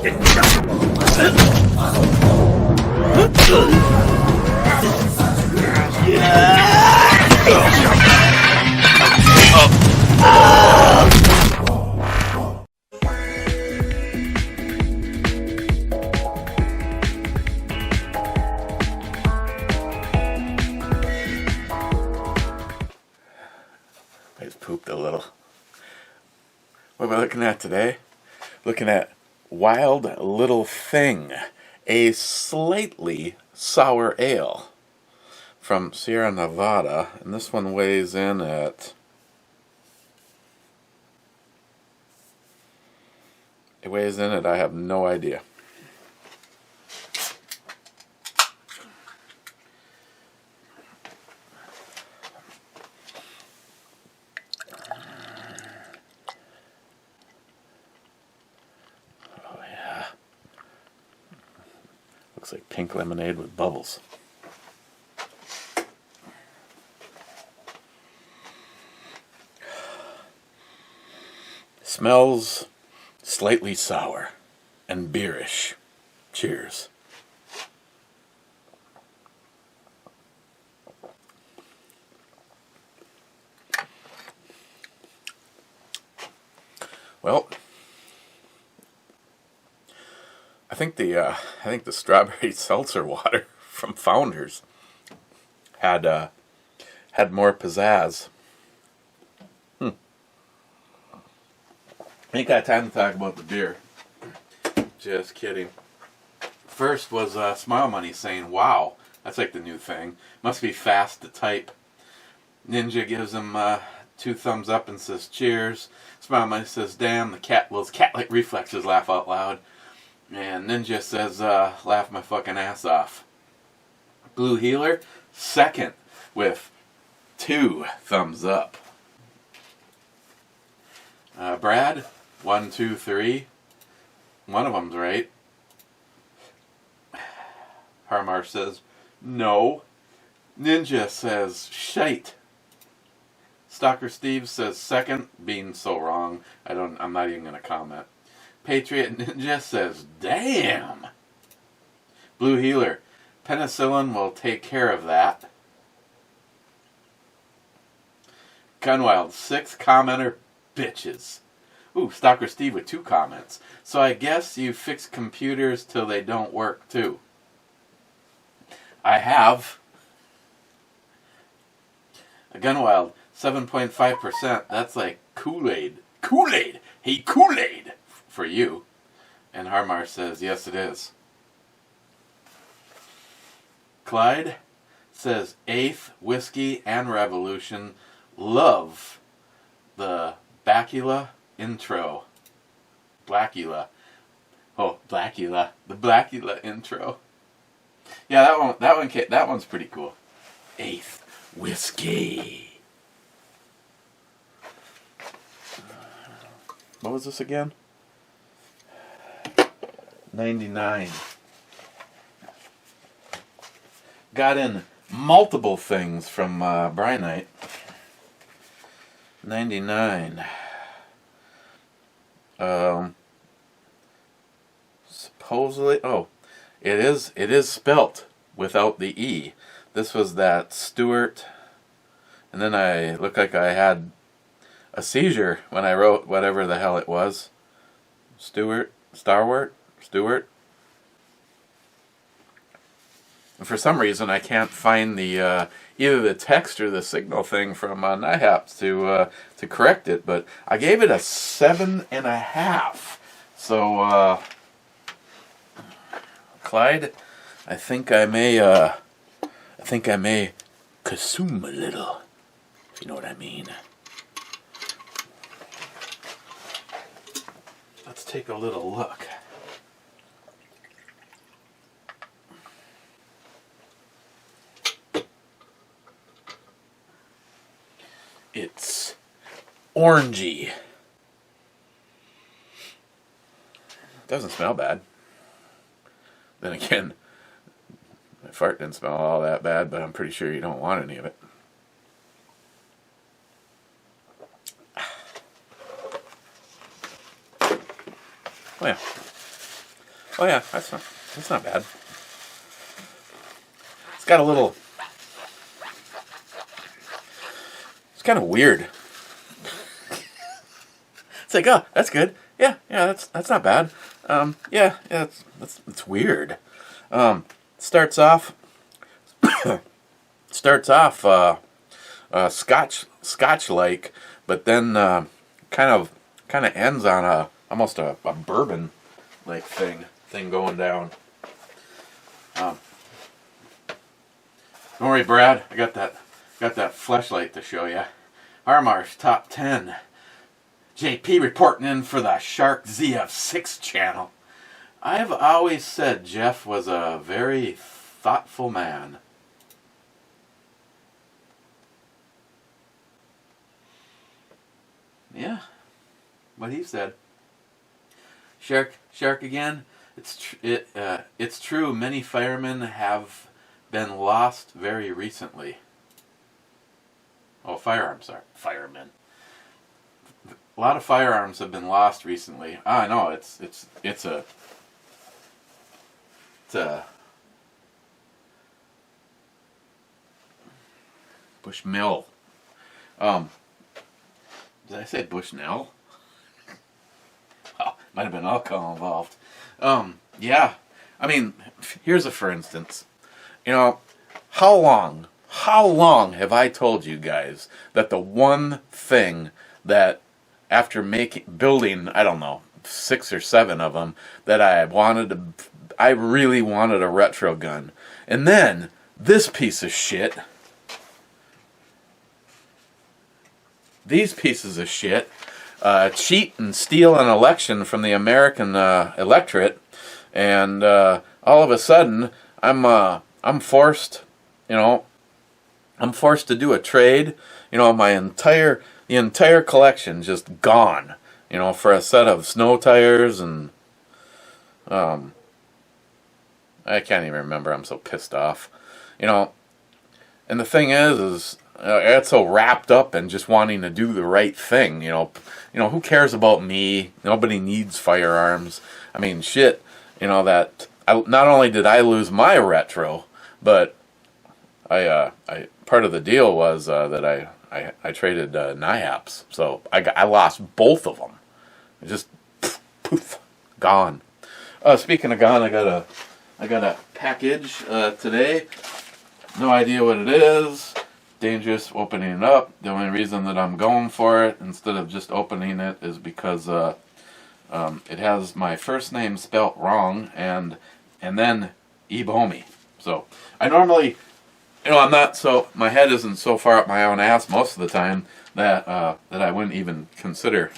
I just pooped a little. What am I looking at today? Looking at Wild Little Thing, a slightly sour ale from Sierra Nevada, and this one weighs in at, I have no idea. Oh yeah. Looks like pink lemonade with bubbles. Smells slightly sour and beerish. Cheers. Well, I think the strawberry seltzer water from Founders had more pizzazz. Ain't got time to talk about the beer. Just kidding. First was Smile Money saying, "Wow, that's like the new thing. Must be fast to type." Ninja gives him 2 thumbs up and says, "Cheers." Smile Money says, "Damn, those cat-like reflexes, laugh out loud." And Ninja says, "Laugh my fucking ass off." Blue Healer, second with 2 thumbs up. Brad, 1, 2, 3. One of them's right. Harmar says, "No." Ninja says, "Shite." Stalker Steve says, "Second," being so wrong. I'm not even going to comment. Patriot Ninja says, "Damn." Blue Healer, "Penicillin will take care of that." Gunwild, 6 commenter bitches. Ooh, Stalker Steve with 2 comments. "So I guess you fix computers till they don't work too." I have. Gunwild, 7.5%. That's like Kool-Aid. Kool-Aid! Hey, Kool-Aid! For you. And Harmar says, "Yes, it is." Clyde says, "Eighth, Whiskey, and Revolution. Love the Blackula intro." Blackula. Oh, Blackula. The Blackula intro. Yeah, that one's pretty cool. Eighth, Whiskey. What was this again? 99. Got in multiple things from Brynite. 99. Supposedly, it is spelt without the E. This was that Stewart, and then I looked like I had a seizure when I wrote whatever the hell it was. Stewart. And for some reason, I can't find the either the text or the signal thing from NIHAPS to correct it. But I gave it a 7.5. So, Clyde, I think I may consume a little, if you know what I mean. Let's take a little look. It's orangey. Doesn't smell bad. Then again, my fart didn't smell all that bad, but I'm pretty sure you don't want any of it. Oh yeah. Oh yeah, that's not bad. It's got a little. It's kind of weird. It's like, oh, that's good. Yeah, that's not bad. Yeah, it's weird. Starts off Scotch like, but then kind of ends on almost a bourbon like thing going down. Don't worry, Brad. I got that flashlight to show you. Armar's top 10. JP reporting in for the Shark ZF6 channel. I've always said Jeff was a very thoughtful man. Yeah, what he said. Shark again. It's true. Many firemen have been lost very recently. Oh, firearms are firemen. A lot of firearms have been lost recently. I know it's a Bushmill. Did I say Bushnell? Oh, might have been alcohol involved. Yeah. I mean, here's a for instance. You know, how long have I told you guys that the one thing that after building, I don't know, 6 or 7 of them, that I really wanted a retro gun. And then this piece of shit, these pieces of shit, cheat and steal an election from the American electorate, and all of a sudden I'm forced, I'm forced to do a trade. The entire collection just gone, for a set of snow tires and I can't even remember. I'm so pissed off, And the thing is I got so wrapped up in just wanting to do the right thing. Who cares about me? Nobody needs firearms. I mean, shit. That not only did I lose my retro, but I part of the deal was that I traded NIAPs, so I lost both of them. Just poof, gone. Speaking of gone, I got a package today. No idea what it is. Dangerous opening it up. The only reason that I'm going for it instead of just opening it is because it has my first name spelt wrong and then Ebomi. So I normally, I'm not so, my head isn't so far up my own ass most of the time that I wouldn't even consider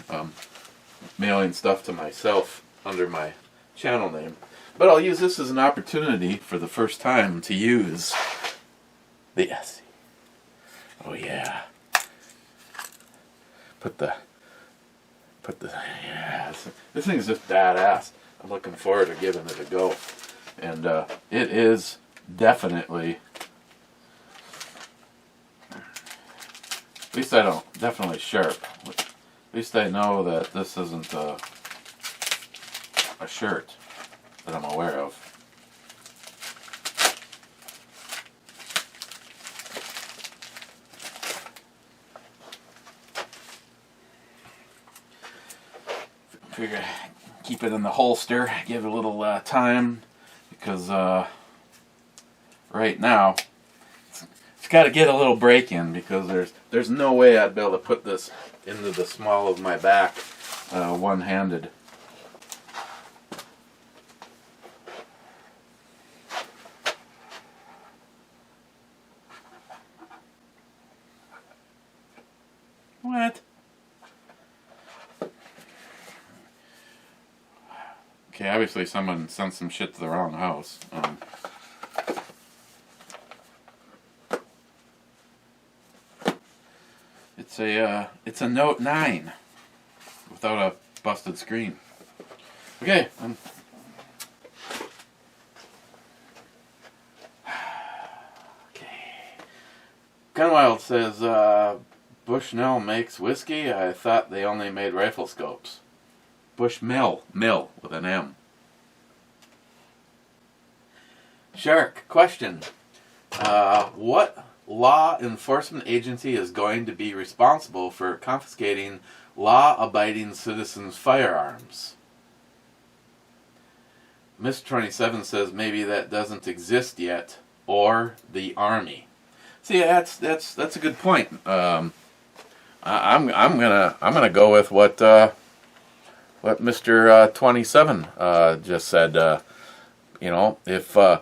mailing stuff to myself under my channel name. But I'll use this as an opportunity for the first time to use the Essie. Oh yeah. Put the yeah. This thing's just badass. I'm looking forward to giving it a go, and it is definitely. At least I don't. Definitely sharp. At least I know that this isn't a shirt that I'm aware of. Figure keep it in the holster, give it a little time, because right now it's got to get a little break in, because there's no way I'd be able to put this into the small of my back one-handed. What? Okay, obviously someone sent some shit to the wrong house. It's a Note 9 without a busted screen. Okay. Okay. Gunwild says Bushnell makes whiskey. I thought they only made rifle scopes. Bushmill, mill with an M. Shark, question. What law enforcement agency is going to be responsible for confiscating law-abiding citizens' firearms? Mr. 27 says maybe that doesn't exist yet, or the Army. See, that's a good point. I'm gonna go with what Mr. 27 just said. You know, if a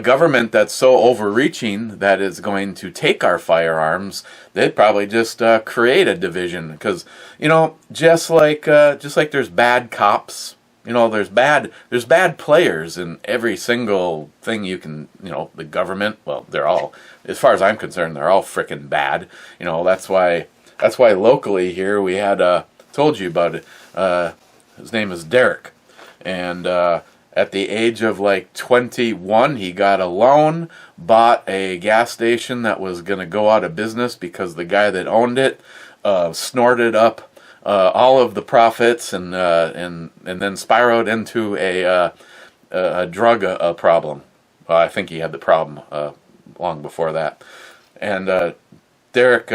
government that's so overreaching that is going to take our firearms, they'd probably just create a division. Because, you know, just like there's bad cops, you know, there's bad players in every single thing you can, you know, the government, well, they're all, as far as I'm concerned, they're all frickin' bad. You know, that's why locally here we had, told you about it, his name is Derek. And at the age of like 21, he got a loan, bought a gas station that was going to go out of business because the guy that owned it snorted up all of the profits and then spiraled into a drug problem. Well, I think he had the problem long before that. And Derek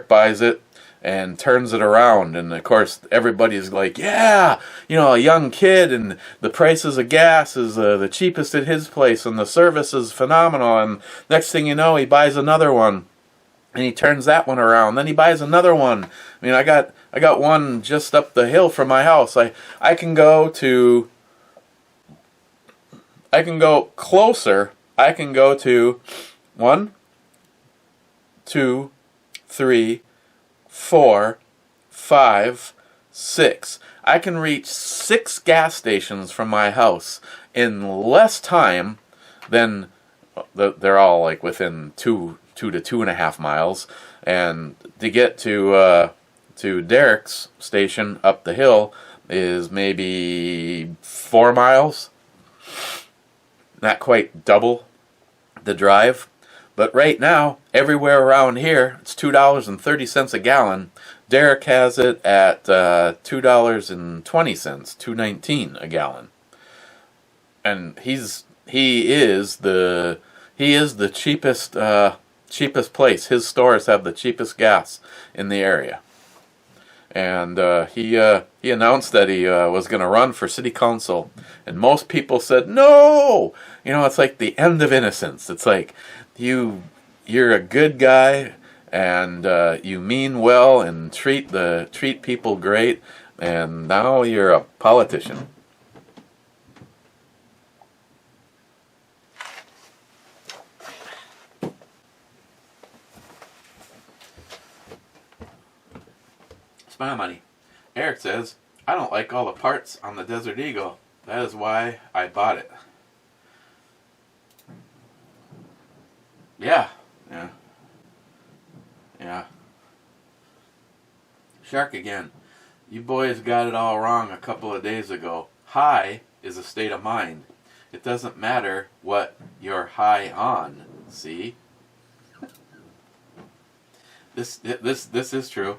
buys it and turns it around, and of course everybody's like, yeah, you know, a young kid, and the prices of gas is the cheapest at his place, and the service is phenomenal. And next thing you know, he buys another one, and he turns that one around. Then he buys another one. I mean, I got one just up the hill from my house. I can go closer. I can go to 1, 2, 3, 4, 5, 6. I can reach 6 gas stations from my house in less time than they're all like within 2 to 2.5 miles. And to get to Derek's station up the hill is maybe 4 miles. Not quite double the drive. But right now, everywhere around here, it's $2.30 a gallon. Derek has it at $2.20, $2.19 a gallon, and he is the cheapest place. His stores have the cheapest gas in the area, and he announced that he was going to run for city council, and most people said no. You know, it's like the end of innocence. It's like, you're a good guy, and you mean well and treat people great, and now you're a politician. Smile money. Eric says, I don't like all the parts on the Desert Eagle. That is why I bought it. Yeah. Shark again. You boys got it all wrong a couple of days ago. High is a state of mind. It doesn't matter what you're high on. See? This is true.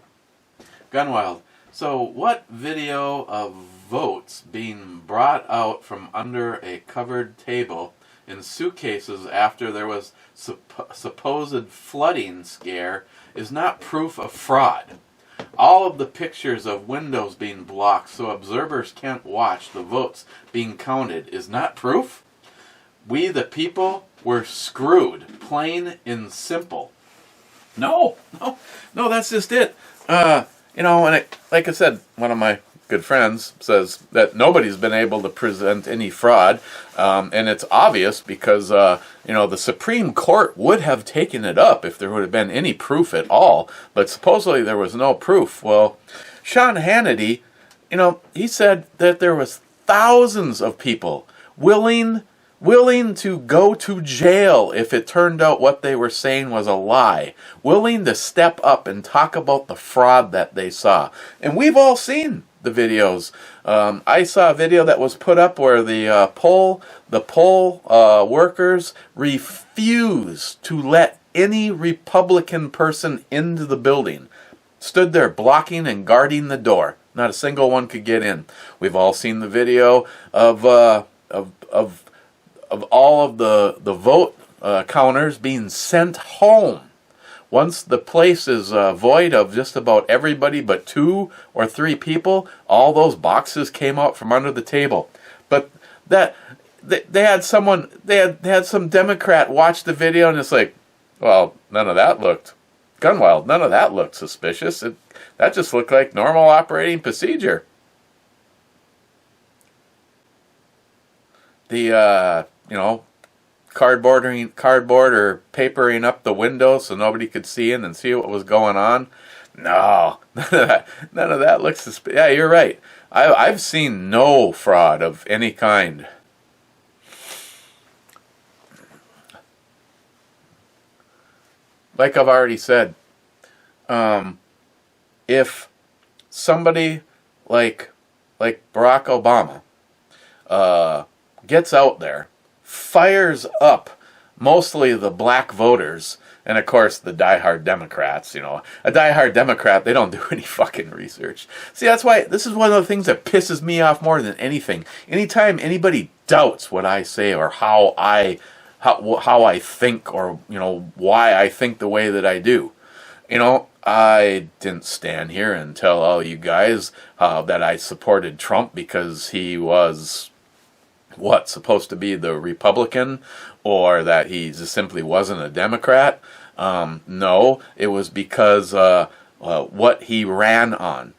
Gunwild. So what video of votes being brought out from under a covered table in suitcases after there was supposed flooding scare is not proof of fraud? All of the pictures of windows being blocked so observers can't watch the votes being counted is not proof? We the people were screwed, plain and simple. No, that's just it. You know, and like I said, one of my good friends says that nobody's been able to present any fraud, and it's obvious because you know, the Supreme Court would have taken it up if there would have been any proof at all, but supposedly there was no proof. Well, Sean Hannity, you know, he said that there was thousands of people willing to go to jail if it turned out what they were saying was a lie, willing to step up and talk about the fraud that they saw. And we've all seen the videos. I saw a video that was put up where the poll workers refused to let any Republican person into the building. Stood there blocking and guarding the door. Not a single one could get in. We've all seen the video of of all of the vote counters being sent home. Once the place is void of just about everybody but 2 or 3 people, all those boxes came out from under the table. But that they had someone, they had some Democrat watch the video, and it's like, well, none of that looked Gunwild. None of that looked suspicious. That just looked like normal operating procedure. The cardboard or papering up the window so nobody could see in and see what was going on. No, none of that looks suspicious. Yeah, you're right. I've seen no fraud of any kind. Like I've already said, if somebody like Barack Obama gets out there, fires up mostly the black voters, and of course the diehard Democrats. A diehard Democrat, they don't do any fucking research. See, that's why this is one of the things that pisses me off more than anything. Anytime anybody doubts what I say or how I think, or why I think the way that I do, I didn't stand here and tell all you guys that I supported Trump because he was supposed to be the Republican, or that he just simply wasn't a Democrat. No, it was because what he ran on.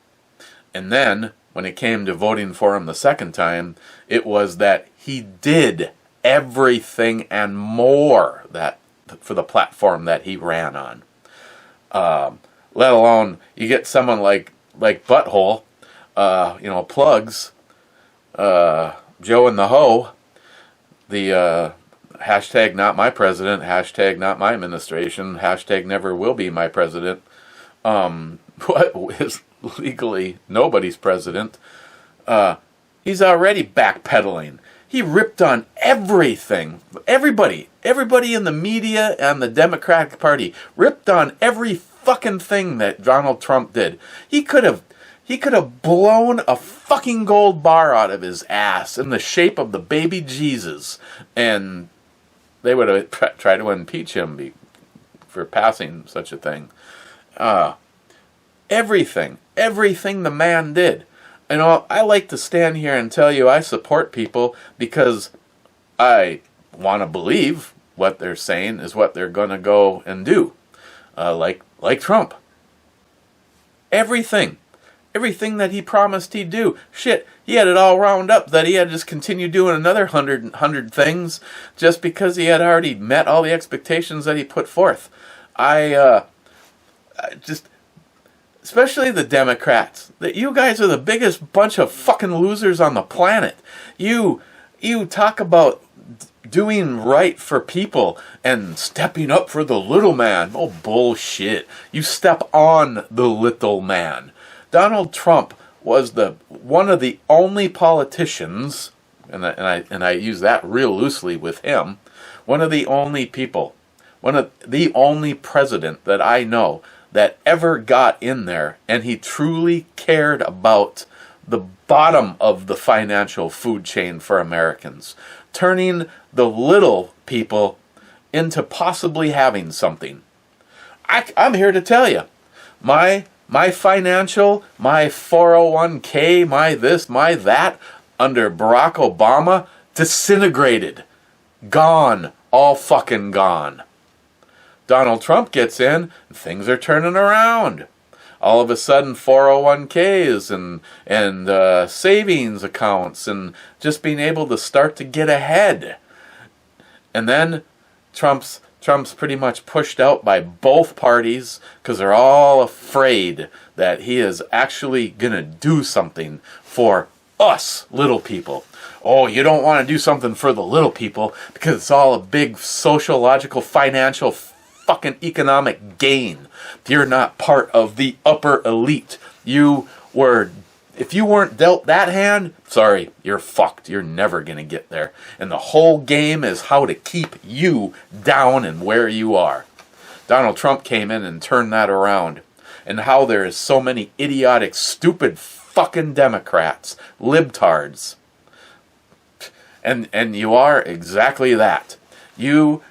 And then when it came to voting for him the second time, it was that he did everything and more that for the platform that he ran on. Let alone you get someone like Butthole, Plugs, Joe and the Ho, the hashtag not my president, hashtag not my administration, hashtag never will be my president, what is legally nobody's president. He's already backpedaling. He ripped on everything. Everybody in the media and the Democratic Party ripped on every fucking thing that Donald Trump did. He could have blown a fucking gold bar out of his ass in the shape of the baby Jesus, and they would have tried to impeach him for passing such a thing. Everything the man did. I like to stand here and tell you I support people because I want to believe what they're saying is what they're going to go and do. Like Trump. Everything that he promised he'd do. Shit, he had it all wound up that he had to just continue doing another 100 things just because he had already met all the expectations that he put forth. I just... Especially the Democrats. That you guys are the biggest bunch of fucking losers on the planet. You talk about doing right for people and stepping up for the little man. Oh, bullshit. You step on the little man. Donald Trump was one of the only politicians, and I use that real loosely with him, one of the only people, one of the only president that I know that ever got in there, and he truly cared about the bottom of the financial food chain for Americans, turning the little people into possibly having something. I'm here to tell you, my financial, my 401k, my this, my that, under Barack Obama, disintegrated. Gone. All fucking gone. Donald Trump gets in, and things are turning around. All of a sudden, 401ks and savings accounts, and just being able to start to get ahead. And then Trump's pretty much pushed out by both parties because they're all afraid that he is actually going to do something for us little people. Oh, you don't want to do something for the little people because it's all a big sociological, financial, fucking economic gain. You're not part of the upper elite. If you weren't dealt that hand, sorry, you're fucked. You're never going to get there. And the whole game is how to keep you down and where you are. Donald Trump came in and turned that around. And how there is so many idiotic, stupid fucking Democrats, libtards. And you are exactly that. You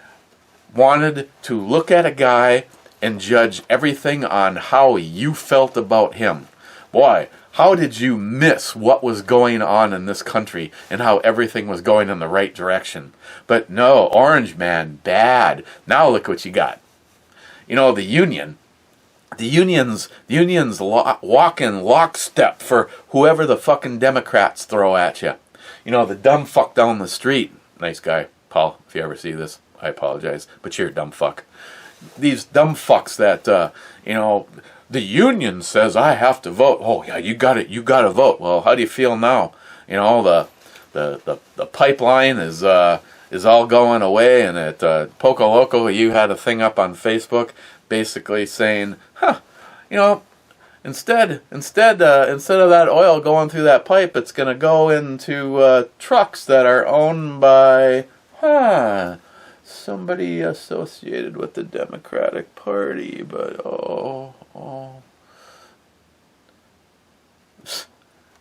wanted to look at a guy and judge everything on how you felt about him. Boy, how did you miss what was going on in this country and how everything was going in the right direction? But no, Orange Man, bad. Now look what you got. You know, the unions walk in lockstep for whoever the fucking Democrats throw at you. You know, the dumb fuck down the street. Nice guy, Paul, if you ever see this, I apologize, but you're a dumb fuck. These dumb fucks that, you know, the union says I have to vote. Oh yeah, you got to vote. Well, how do you feel now? You know, the pipeline is all going away, and at Poco Loco, you had a thing up on Facebook basically saying, you know, instead of that oil going through that pipe, it's going to go into trucks that are owned by somebody associated with the Democratic Party. But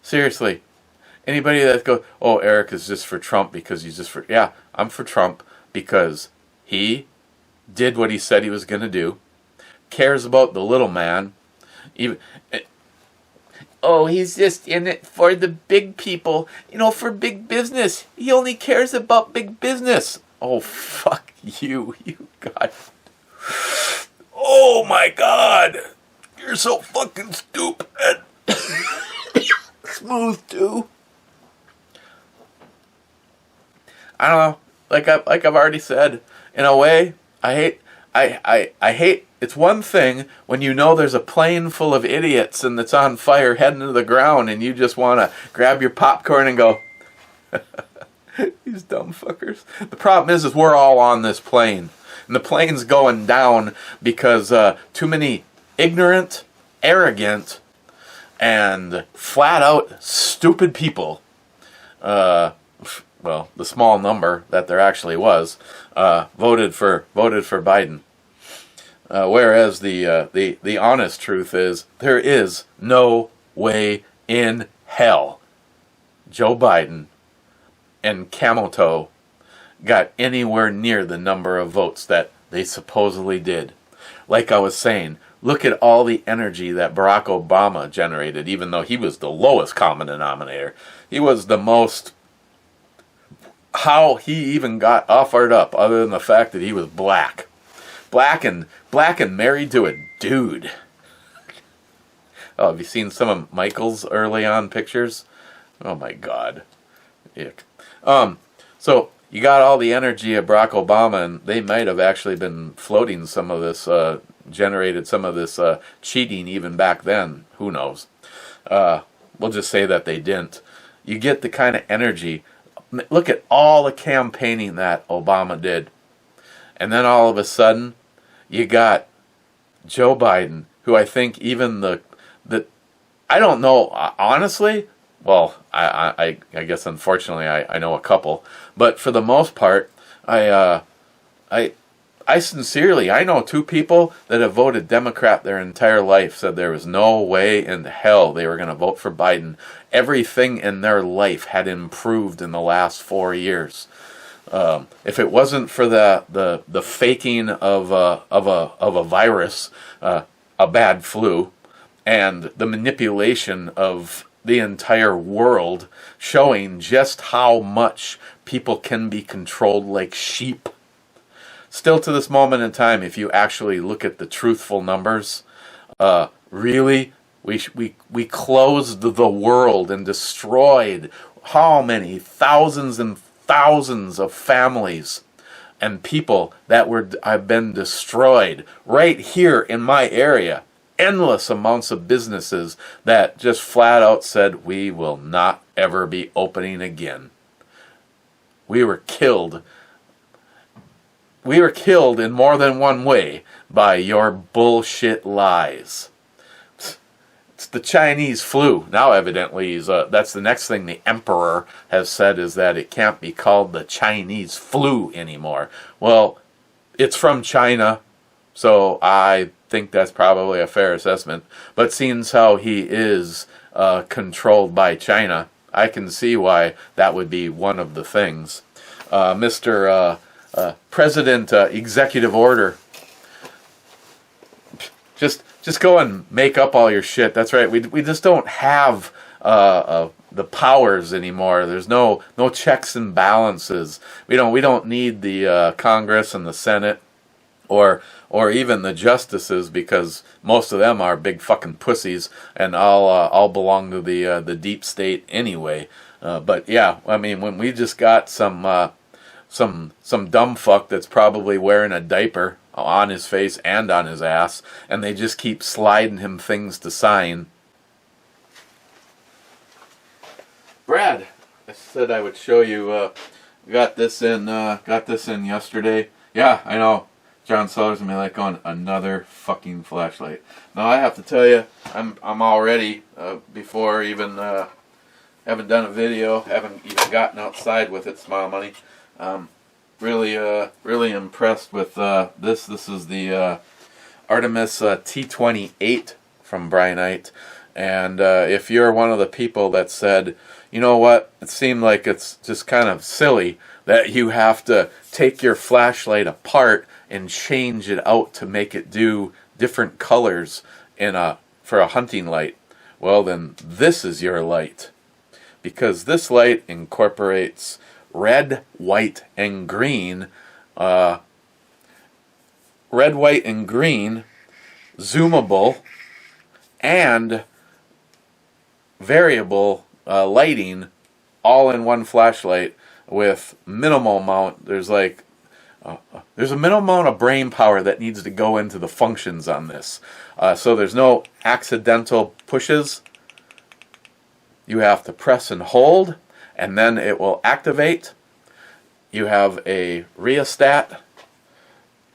seriously, anybody that goes, oh, Eric is just for Trump because he's just for, yeah, I'm for Trump because he did what he said he was going to do, cares about the little man, even, oh, he's just in it for the big people, you know, for big business. He only cares about big business. Oh, fuck you, you God. Oh my God, you're so fucking stupid. Smooth too. I don't know. Like I've already said, in a way, I hate. It's one thing when you know there's a plane full of idiots and it's on fire heading to the ground, and you just want to grab your popcorn and go, these dumb fuckers. The problem is we're all on this plane, and the plane's going down because too many ignorant, arrogant, and flat out stupid people, well, the small number that there actually was, voted for Biden. Whereas the honest truth is there is no way in hell Joe Biden and Camoto got anywhere near the number of votes that they supposedly did. Like I was saying, look at all the energy that Barack Obama generated, even though he was the lowest common denominator. He was the most, how he even got offered up, other than the fact that he was black and married to a dude. Oh, have you seen some of Michael's early on pictures? Oh my God. Ick. So you got all the energy of Barack Obama, and they might have actually been floating some of this, generated some of this cheating even back then. Who knows? We'll just say that they didn't. You get the kind of energy. Look at all the campaigning that Obama did. And then all of a sudden, you got Joe Biden, who I think even the I don't know, honestly, well, I guess unfortunately I know a couple, but for the most part, I sincerely, I know two people that have voted Democrat their entire life, said there was no way in hell they were going to vote for Biden. Everything in their life had improved in the last 4 years. If it wasn't for the faking of a virus, a bad flu, and the manipulation of the entire world, showing just how much people can be controlled like sheep. Still to this moment in time, if you actually look at the truthful numbers, really, we closed the world and destroyed how many thousands and thousands of families and people that have been destroyed right here in my area. Endless amounts of businesses that just flat out said, we will not ever be opening again. We were killed. We were killed in more than one way by your bullshit lies. It's the Chinese flu. Now evidently that's the next thing the emperor has said, is that it can't be called the Chinese flu anymore. Well, it's from China, so I think that's probably a fair assessment. But seeing how he is controlled by China, I can see why that would be one of the things. Mr. President Executive Order. Just go and make up all your shit. That's right. We just don't have the powers anymore. There's no checks and balances. We don't need the Congress and the Senate or even the justices, because most of them are big fucking pussies and all belong to the deep state anyway. But yeah, I mean, when we just got some dumb fuck that's probably wearing a diaper on his face and on his ass, and they just keep sliding him things to sign. Brad, I said I would show you. Got this in yesterday. Yeah, I know. John Sellers gonna be like, on another fucking flashlight. Now I have to tell you, I'm already before even haven't done a video, haven't even gotten outside with it. Smile Money. Really impressed with this. This is the Artemis T28 from Brianite. And if you're one of the people that said, you know what, it seemed like it's just kind of silly that you have to take your flashlight apart and change it out to make it do different colors for a hunting light. Well, then this is your light, because this light incorporates red, white, and green. Red, white, and green, zoomable, and variable lighting, all in one flashlight with minimal amount. There's a minimal amount of brain power that needs to go into the functions on this. So there's no accidental pushes. You have to press and hold, and then it will activate. You have a rheostat.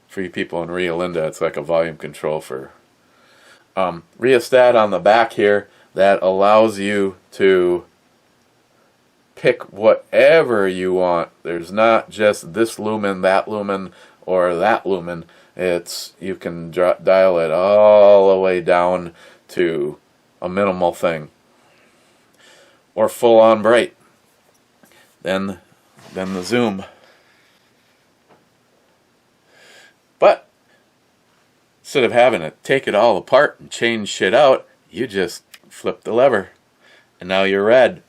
For you people in Rio Linda, it's like a volume control for rheostat on the back here that allows you to pick whatever you want. There's not just this lumen, that lumen, or that lumen. You can dial it all the way down to a minimal thing, or full on bright. Then the zoom. But instead of having to take it all apart and change shit out, you just flip the lever and now you're red.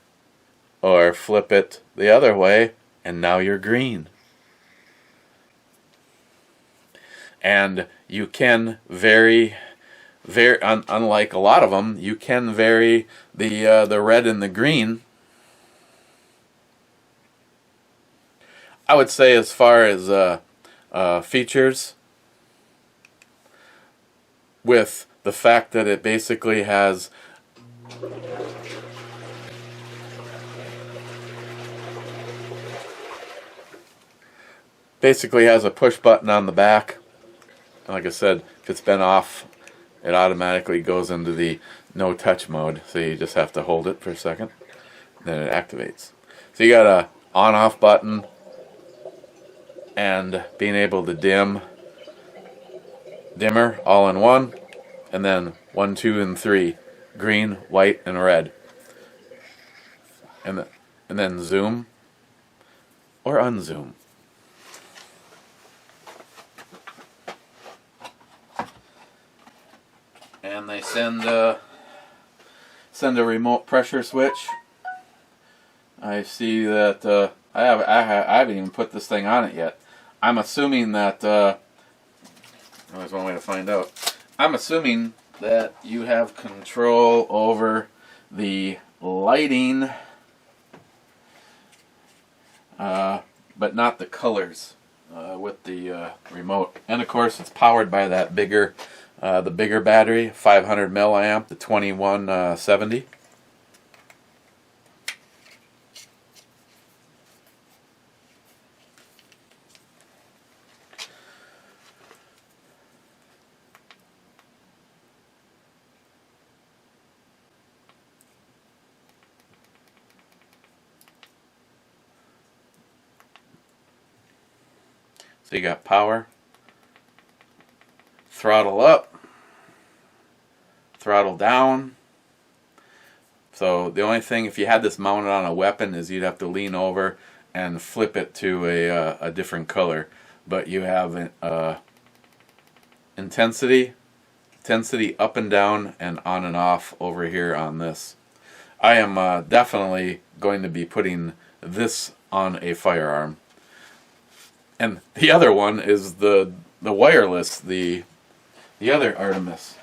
Or flip it the other way and now you're green. And you can vary, unlike a lot of them, you can vary the red and the green. I would say, as far as features, with the fact that it basically has a push button on the back. Like I said, if it's been off, it automatically goes into the no touch mode, so you just have to hold it for a second, then it activates. So you got a on off button, and being able to dimmer all in one, and then 1, 2, and 3, green, white, and red, and then zoom or unzoom. And they send a remote pressure switch. I see that I haven't even put this thing on it yet. I'm assuming that there's one way to find out. I'm assuming that you have control over the lighting, but not the colors with the remote. And of course, it's powered by that bigger battery, 500 milliamp, the 2170. So you got power, throttle up, throttle down, So the only thing, if you had this mounted on a weapon, is you'd have to lean over and flip it to a different color. But you have intensity up and down, and on and off over here on this. I am definitely going to be putting this on a firearm. And the other one is the wireless, the other Artemis.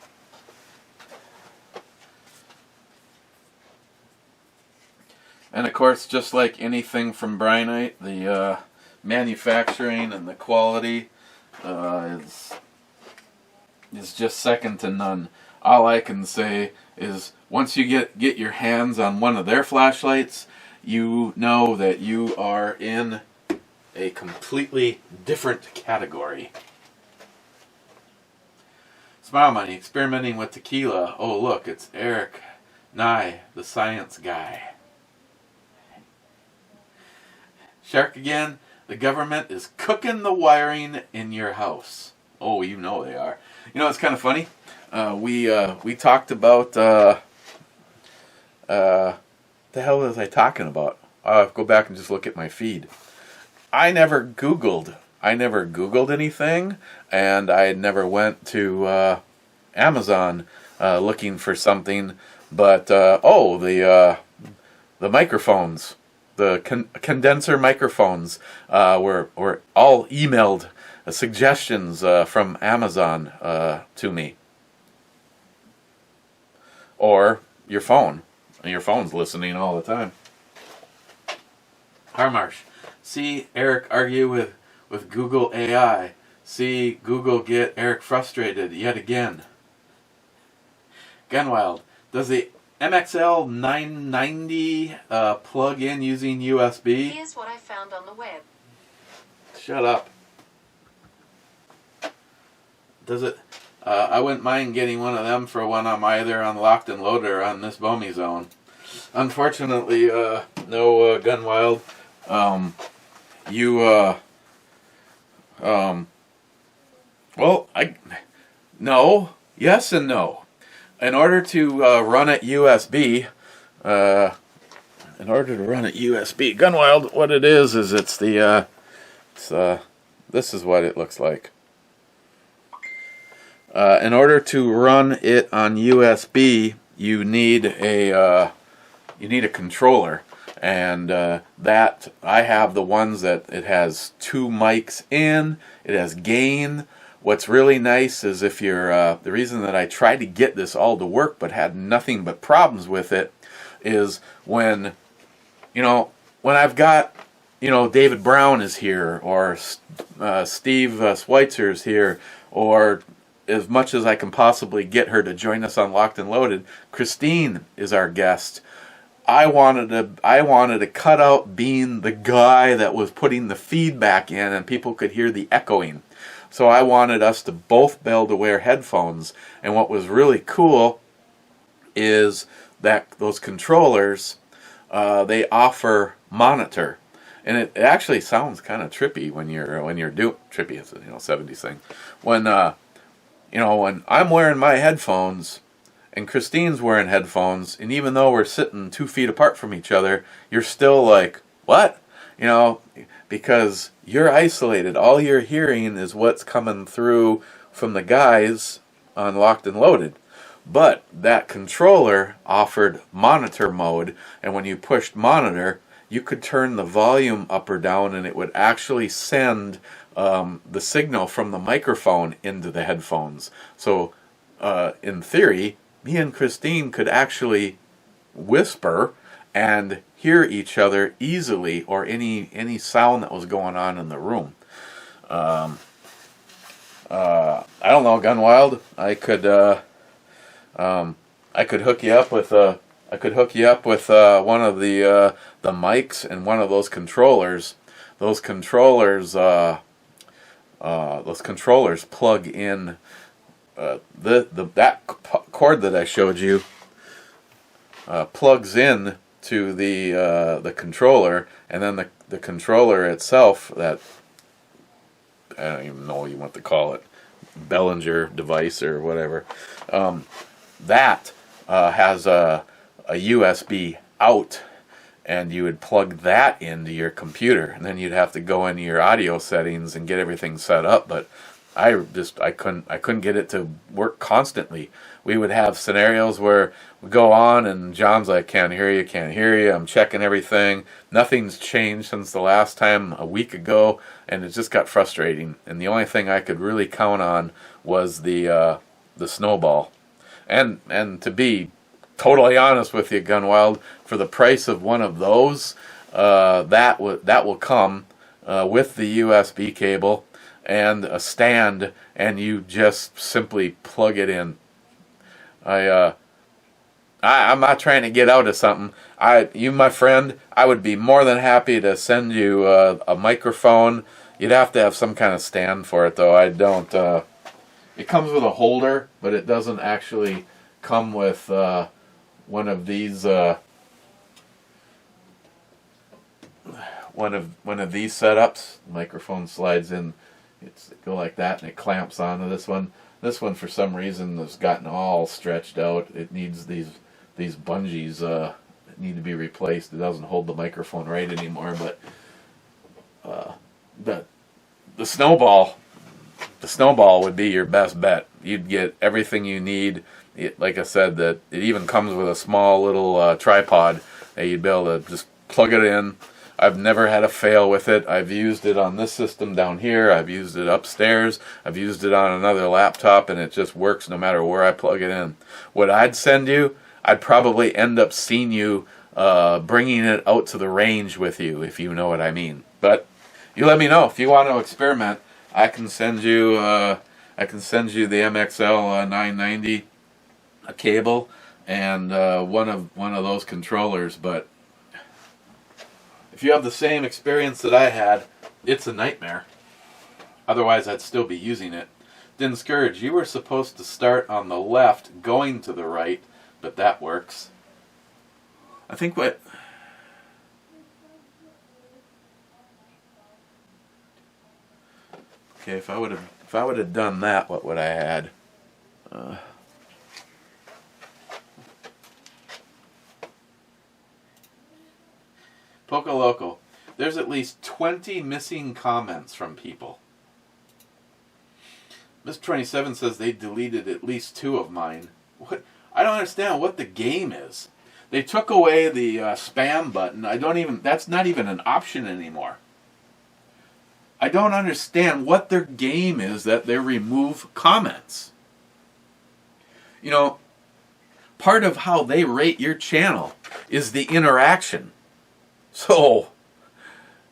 And of course, just like anything from Bryonite, the manufacturing and the quality is just second to none. All I can say is once you get your hands on one of their flashlights, you know that you are in a completely different category. Smile Money, experimenting with tequila. Oh look, it's Eric Nye, the science guy. Shark again, the government is cooking the wiring in your house. Oh, you know they are. You know, it's kind of funny. We talked about, the hell was I talking about? I'll go back and just look at my feed. I never Googled anything, and I never went to Amazon looking for something. But the microphones, the condenser microphones, were all emailed suggestions from Amazon to me, or your phone. And your phone's listening all the time. Harmarsh. See Eric argue with Google AI. See Google get Eric frustrated yet again. Gunwild. Does the MXL 990 plug in using USB? Here's what I found on the web. Shut up. Does it? I wouldn't mind getting one of them for when I'm either on Locked and Loaded or on this Bomi Zone. Unfortunately, no Gunwild. No, yes and no. In order to run it USB, Gunwild, what it is it's the, this is what it looks like. In order to run it on USB, you need a controller. And that I have the ones that it has 2 mics in. It has gain. What's really nice is if you're the reason that I tried to get this all to work but had nothing but problems with it is when I've got David Brown is here, or Steve Schweitzer is here, or as much as I can possibly get her to join us on Locked and Loaded, Christine is our guest. I wanted to cut out being the guy that was putting the feedback in and people could hear the echoing. So I wanted us to both be able to wear headphones. And what was really cool is that those controllers, they offer monitor. And it actually sounds kind of trippy when you're doing trippy. It's 70s thing. When when I'm wearing my headphones and Christine's wearing headphones, and even though we're sitting 2 feet apart from each other, you're still like, what? Because you're isolated. All you're hearing is what's coming through from the guys on Locked and Loaded. But that controller offered monitor mode, and when you pushed monitor, you could turn the volume up or down, and it would actually send the signal from the microphone into the headphones. So, in theory, me and Christine could actually whisper and hear each other easily, or any sound that was going on in the room. I don't know, Gunwild. I could hook you up with one of the mics and one of those controllers. Those controllers plug in. That cord that I showed you plugs in to the controller, and then the controller itself, that I don't even know what you want to call it, Behringer device or whatever, that has a a USB out, and you would plug that into your computer, and then you'd have to go into your audio settings and get everything set up. But I couldn't get it to work constantly. We would have scenarios where we go on and John's like, can't hear you. I'm checking everything. Nothing's changed since the last time a week ago, and it just got frustrating. And the only thing I could really count on was the snowball. And to be totally honest with you, Gunwild, for the price of one of those, that will come with the USB cable and a stand, and you just simply plug it in. I'm not trying to get out of something. You, my friend, I would be more than happy to send you a microphone. You'd have to have some kind of stand for it, though. I don't. It comes with a holder, but it doesn't actually come with one of these. One of these setups. The microphone slides in. It's go like that, and it clamps onto this one. This one, for some reason, has gotten all stretched out. It needs these bungees need to be replaced. It doesn't hold the microphone right anymore. But the snowball would be your best bet. You'd get everything you need. Like I said, that it even comes with a small little tripod that you'd be able to just plug it in. I've never had a fail with it. I've used it on this system down here. I've used it upstairs. I've used it on another laptop, and it just works no matter where I plug it in. What I'd send you, I'd probably end up seeing you bringing it out to the range with you, if you know what I mean. But you let me know if you want to experiment. I can send you the MXL 990 a cable and one of those controllers. But if you have the same experience that I had, it's a nightmare. Otherwise, I'd still be using it. Din Scourge, you were supposed to start on the left, going to the right, but that works. I think what... Okay, if I would have done that, what would I had? Poco Loco. There's at least 20 missing comments from people. Mr. 27 says they deleted at least 2 of mine. What? I don't understand what the game is. They took away the spam button. That's not even an option anymore. I don't understand what their game is that they remove comments. You know, part of how they rate your channel is the interaction. So,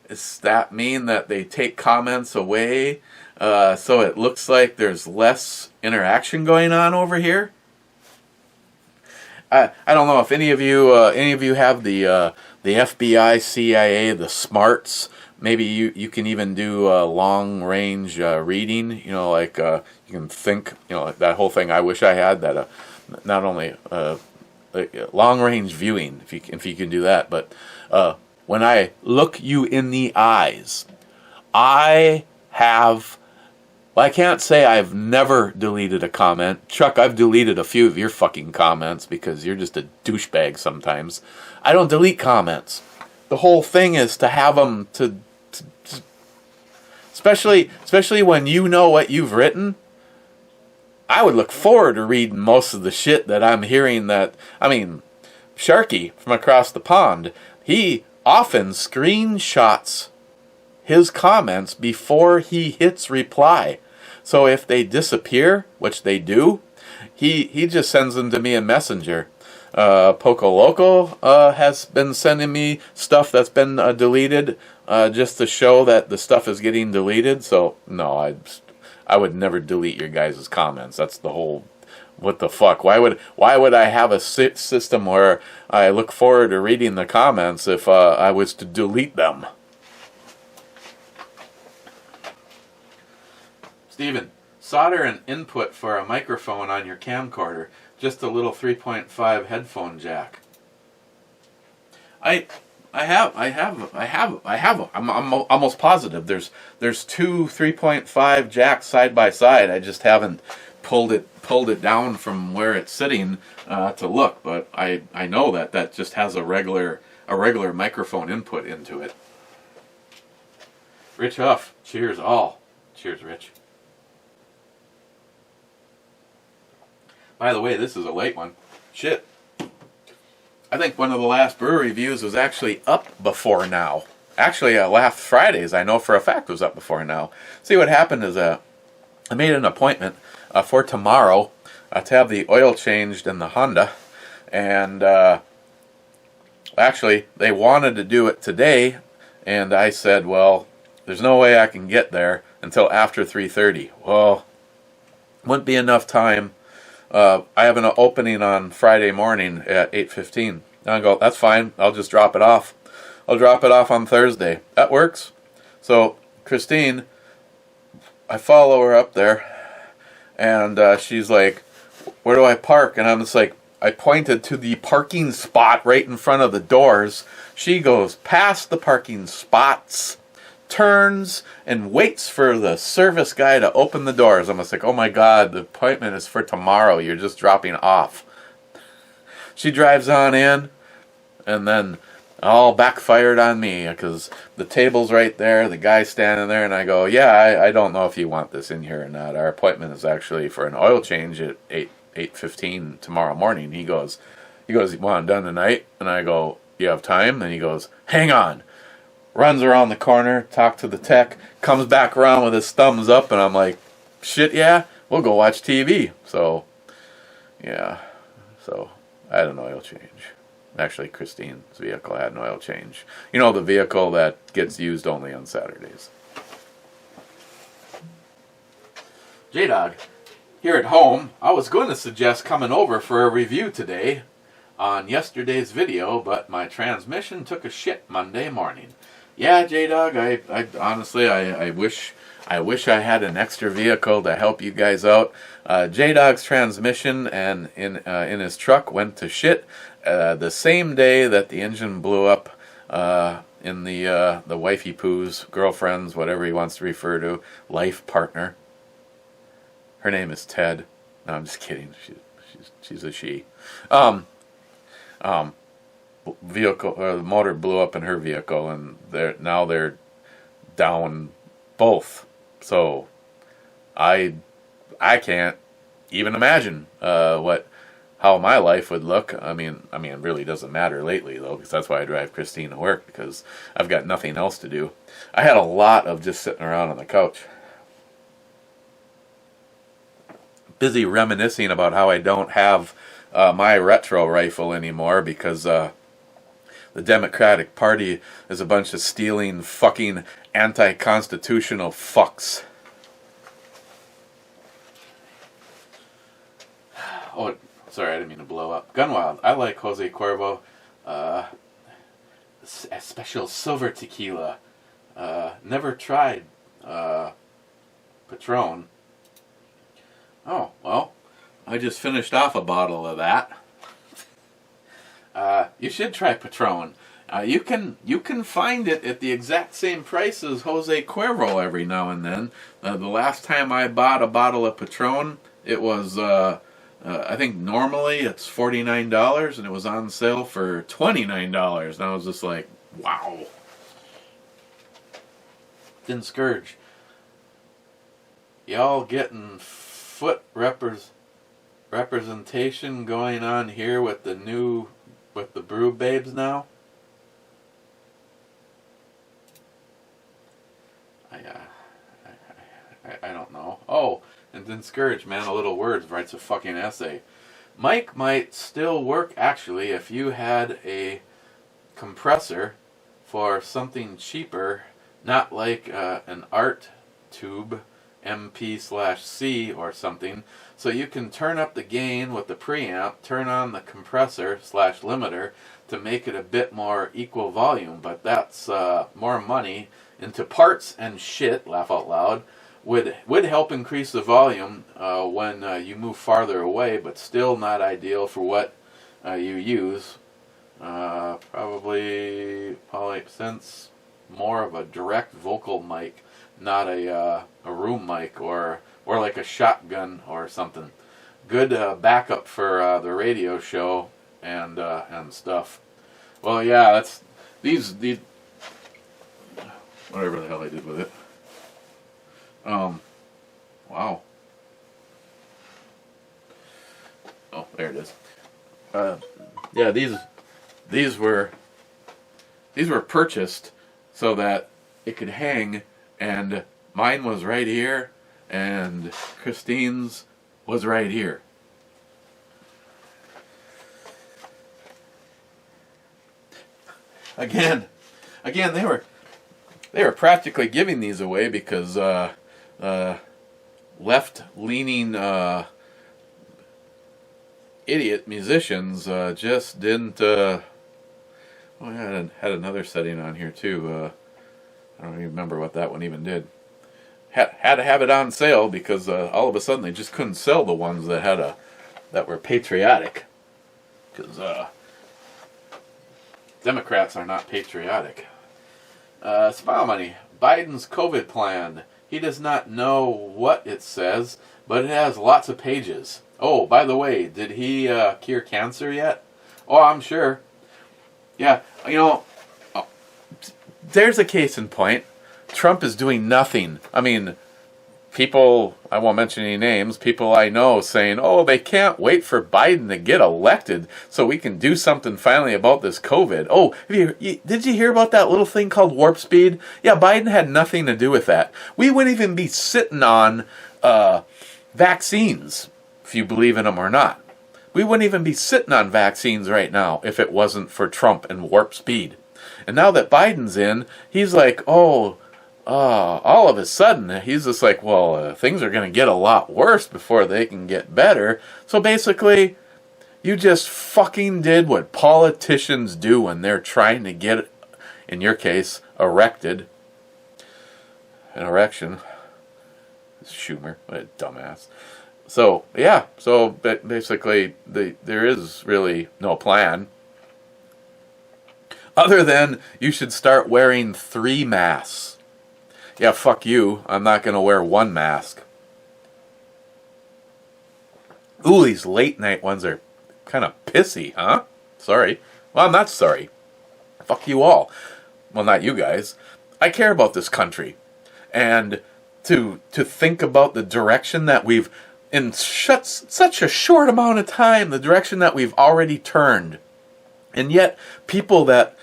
does that mean that they take comments away so it looks like there's less interaction going on over here? I don't know if any of you have the FBI, CIA, the smarts. Maybe you can even do long range reading. You know, like you can think. You know, like that whole thing. I wish I had that. Not only long range viewing, if you can do that, but when I look you in the eyes, I have. Well, I can't say I've never deleted a comment. Chuck, I've deleted a few of your fucking comments because you're just a douchebag sometimes. I don't delete comments. The whole thing is to have them to especially when you know what you've written. I would look forward to reading most of the shit that I'm hearing that, I mean, Sharky from across the pond, he often screenshots his comments before he hits reply. So if they disappear, which they do, he just sends them to me in Messenger. Poco Loco has been sending me stuff that's been deleted just to show that the stuff is getting deleted. So no, I would never delete your guys' comments. That's the whole. What the fuck? Why would I have a system where I look forward to reading the comments if I was to delete them? Steven, solder an input for a microphone on your camcorder. Just a little 3.5 headphone jack. I have. I'm almost positive. There's 2 3.5 jacks side by side. I just haven't pulled it down from where it's sitting to look, but I know that just has a regular microphone input into it. Rich Huff, cheers all. Cheers, Rich. By the way, this is a late one. Shit. I think one of the last brewery reviews was actually up before now. Actually, last Friday's, I know for a fact, was up before now. See, what happened is I made an appointment for tomorrow to have the oil changed in the Honda. And actually, they wanted to do it today. And I said, well, there's no way I can get there until after 3:30. Well, wouldn't be enough time. I have an opening on Friday morning at 8:15. And I go, that's fine. I'll just drop it off. I'll drop it off on Thursday. That works. So Christine, I follow her up there, and she's like, where do I park? And I'm just like, I pointed to the parking spot right in front of the doors. She goes past the parking spots, turns, and waits for the service guy to open the doors. I'm just like, oh my God, the appointment is for tomorrow. You're just dropping off. She drives on in, and then all backfired on me because the table's right there, the guy's standing there, and I go, yeah, I don't know if you want this in here or not. Our appointment is actually for an oil change at 8:15 tomorrow morning. He goes, you want it done tonight? And I go, you have time? And he goes, hang on. Runs around the corner, talk to the tech, comes back around with his thumbs up, and I'm like, shit, yeah, we'll go watch TV. So, yeah, so I had an oil change. Actually, Christine's vehicle had an oil change. You know, the vehicle that gets used only on Saturdays. J-Dog, here at home, I was going to suggest coming over for a review today on yesterday's video, but my transmission took a shit Monday morning. Yeah, J-Dog, I honestly, I wish I had an extra vehicle to help you guys out. J-Dog's transmission and in his truck went to shit the same day that the engine blew up in the wifey poo's girlfriend's, whatever he wants to refer to, life partner. Her name is Ted. No, I'm just kidding. She's a she. Vehicle, the motor blew up in her vehicle, and they're down both. So I can't even imagine how my life would look. I mean, it really doesn't matter lately though, because that's why I drive Christine to work, because I've got nothing else to do. I had a lot of just sitting around on the couch, busy reminiscing about how I don't have my retro rifle anymore because the Democratic Party is a bunch of stealing, fucking, anti-constitutional fucks. Oh, sorry, I didn't mean to blow up. Gunwild, I like Jose Cuervo. A special silver tequila. Never tried Patron. Oh, well, I just finished off a bottle of that. You should try Patron. You can find it at the exact same price as Jose Cuervo every now and then. The last time I bought a bottle of Patron, it was I think normally it's $49, and it was on sale for $29. And I was just like, wow. Thin Scourge, y'all getting foot representation going on here with the brew babes now? I don't know. Oh, and then Scourge, man, a little words, writes a fucking essay. Mike might still work actually if you had a compressor for something cheaper, not like an art tube MP/C or something, so you can turn up the gain with the preamp, turn on the compressor/limiter to make it a bit more equal volume, but that's more money into parts and shit, laugh out loud, would help increase the volume when you move farther away, but still not ideal for what you use. Probably since more of a direct vocal mic, not a room mic or or like a shotgun or something. Good backup for the radio show and stuff. Well, yeah, that's these whatever the hell I did with it. Wow. Oh, there it is. Yeah, these were purchased so that it could hang, and mine was right here, and Christine's was right here. Again, they were practically giving these away because left-leaning idiot musicians just didn't. Oh, I had another setting on here too. I don't even remember what that one even did. Had to have it on sale because all of a sudden they just couldn't sell the ones that were patriotic, because Democrats are not patriotic. Smile Money. Biden's COVID plan. He does not know what it says, but it has lots of pages. Oh, by the way, did he cure cancer yet? Oh, I'm sure. Yeah, there's a case in point. Trump is doing nothing. I mean, people, I won't mention any names, people I know saying, oh, they can't wait for Biden to get elected so we can do something finally about this COVID. Oh, did you hear about that little thing called warp speed? Yeah, Biden had nothing to do with that. We wouldn't even be sitting on vaccines, if you believe in them or not. We wouldn't even be sitting on vaccines right now if it wasn't for Trump and warp speed. And now that Biden's in, he's like, all of a sudden, he's just like, well, things are going to get a lot worse before they can get better. So basically, you just fucking did what politicians do when they're trying to get, in your case, erected. An erection. Schumer, what a dumbass. So, yeah, so basically, there is really no plan. Other than you should start wearing 3 masks. Yeah, fuck you. I'm not going to wear 1 mask. Ooh, these late night ones are kind of pissy, huh? Sorry. Well, I'm not sorry. Fuck you all. Well, not you guys. I care about this country. And to think about the direction that we've, in such a short amount of time, the direction that we've already turned. And yet, people that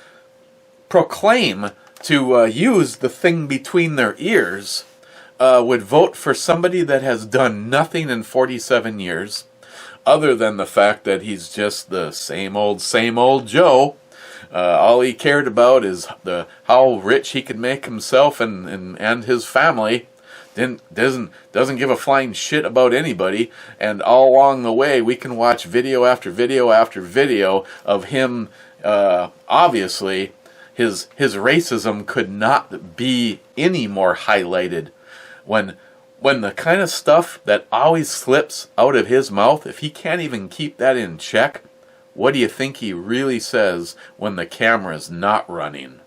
proclaim to use the thing between their ears would vote for somebody that has done nothing in 47 years, other than the fact that he's just the same old Joe. All he cared about is how rich he could make himself and his family. Doesn't give a flying shit about anybody, and all along the way we can watch video after video after video of him. Obviously, his racism could not be any more highlighted. When the kind of stuff that always slips out of his mouth, if he can't even keep that in check, what do you think he really says when the camera's not running?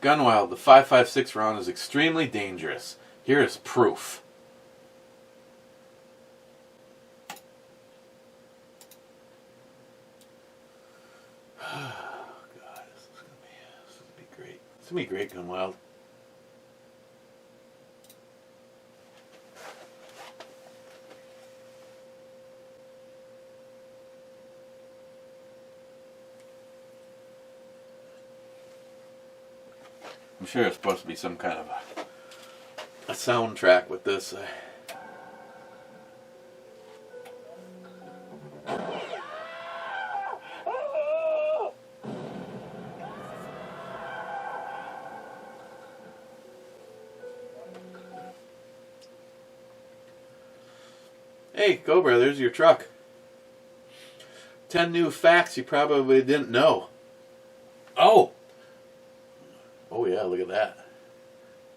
Gunwild, the 5.56 round is extremely dangerous. Here is proof. Oh, God, this is gonna be great. It's gonna be great, Gunwild. I'm sure it's supposed to be some kind of a soundtrack with this. Hey, Cobra, there's your truck. 10 new facts you probably didn't know. Oh! Oh yeah, look at that.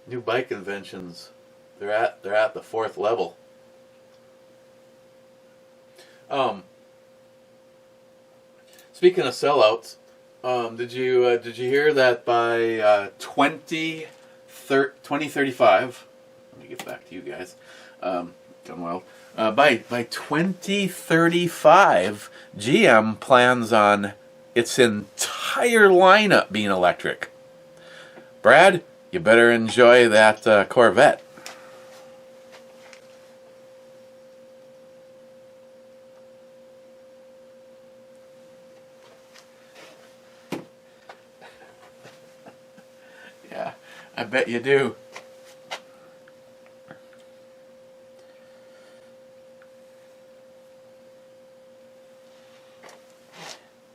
New bike inventions. They're at the 4th level. Speaking of sellouts, did you hear that by 20 2035, let me get back to you guys, done well. By 2035, GM plans on its entire lineup being electric. Brad, you better enjoy that Corvette. Yeah, I bet you do.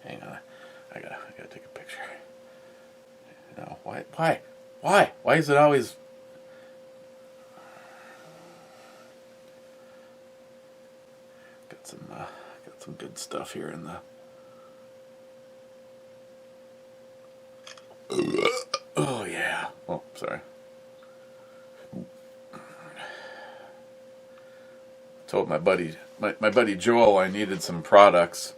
Hang on, I gotta take a picture. No, why is it always? Got some good stuff here in the. Oh yeah. Oh, sorry. Told my buddy Joel I needed some products.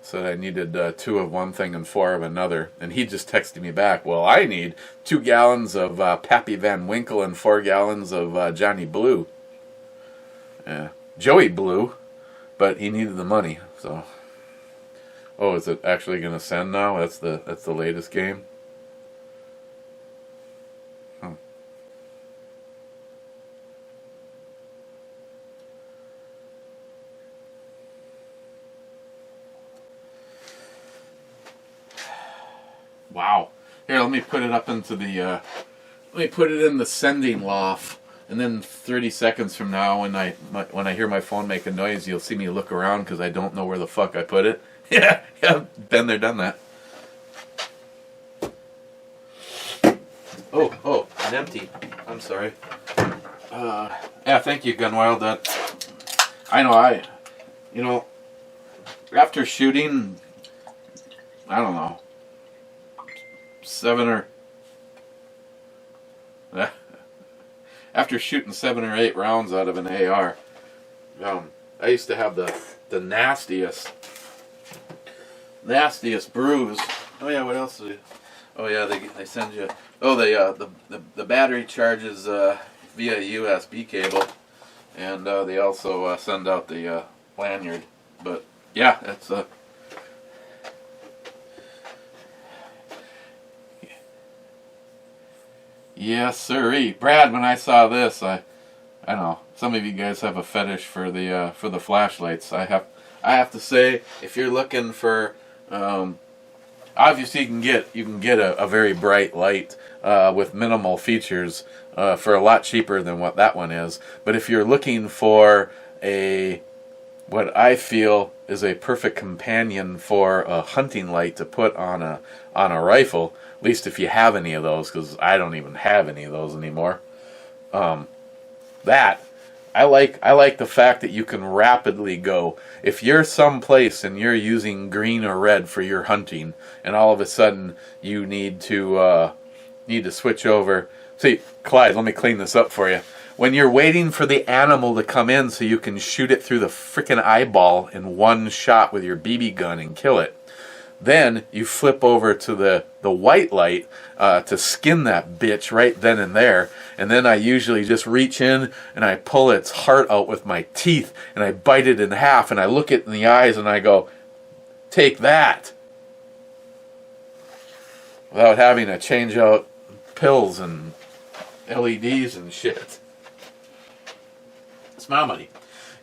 Said I needed 2 of one thing and 4 of another, and he just texted me back. Well, I need 2 gallons of Pappy Van Winkle and 4 gallons of Johnny Blue. Joey Blue, but he needed the money. So, oh, is it actually going to send now? That's the latest game. Wow. Here, let me put it up into the, let me put it in the sending loft, and then 30 seconds from now, when I hear my phone make a noise, you'll see me look around because I don't know where the fuck I put it. Yeah, been there, done that. Oh, an empty. I'm sorry. Yeah, thank you, Gunwild. I know, after shooting, I don't know, after shooting 7 or 8 rounds out of an AR, I used to have the nastiest bruise. Oh yeah, what else? Oh yeah, they send you. Oh, the battery charges via USB cable, and they also send out the lanyard. But yeah, that's yes, sirree. Brad, when I saw this, I don't know. Some of you guys have a fetish for the flashlights. I have to say, if you're looking for, obviously you can get a very bright light with minimal features for a lot cheaper than what that one is. But if you're looking for what I feel is a perfect companion for a hunting light to put on a rifle, at least if you have any of those, because I don't even have any of those anymore. I like the fact that you can rapidly go. If you're someplace and you're using green or red for your hunting, and all of a sudden you need to switch over. See, Clyde, let me clean this up for you. When you're waiting for the animal to come in so you can shoot it through the frickin' eyeball in one shot with your BB gun and kill it, then you flip over to the white light to skin that bitch right then and there. And then I usually just reach in and I pull its heart out with my teeth and I bite it in half and I look it in the eyes and I go, take that. Without having to change out pills and LEDs and shit. Smile money.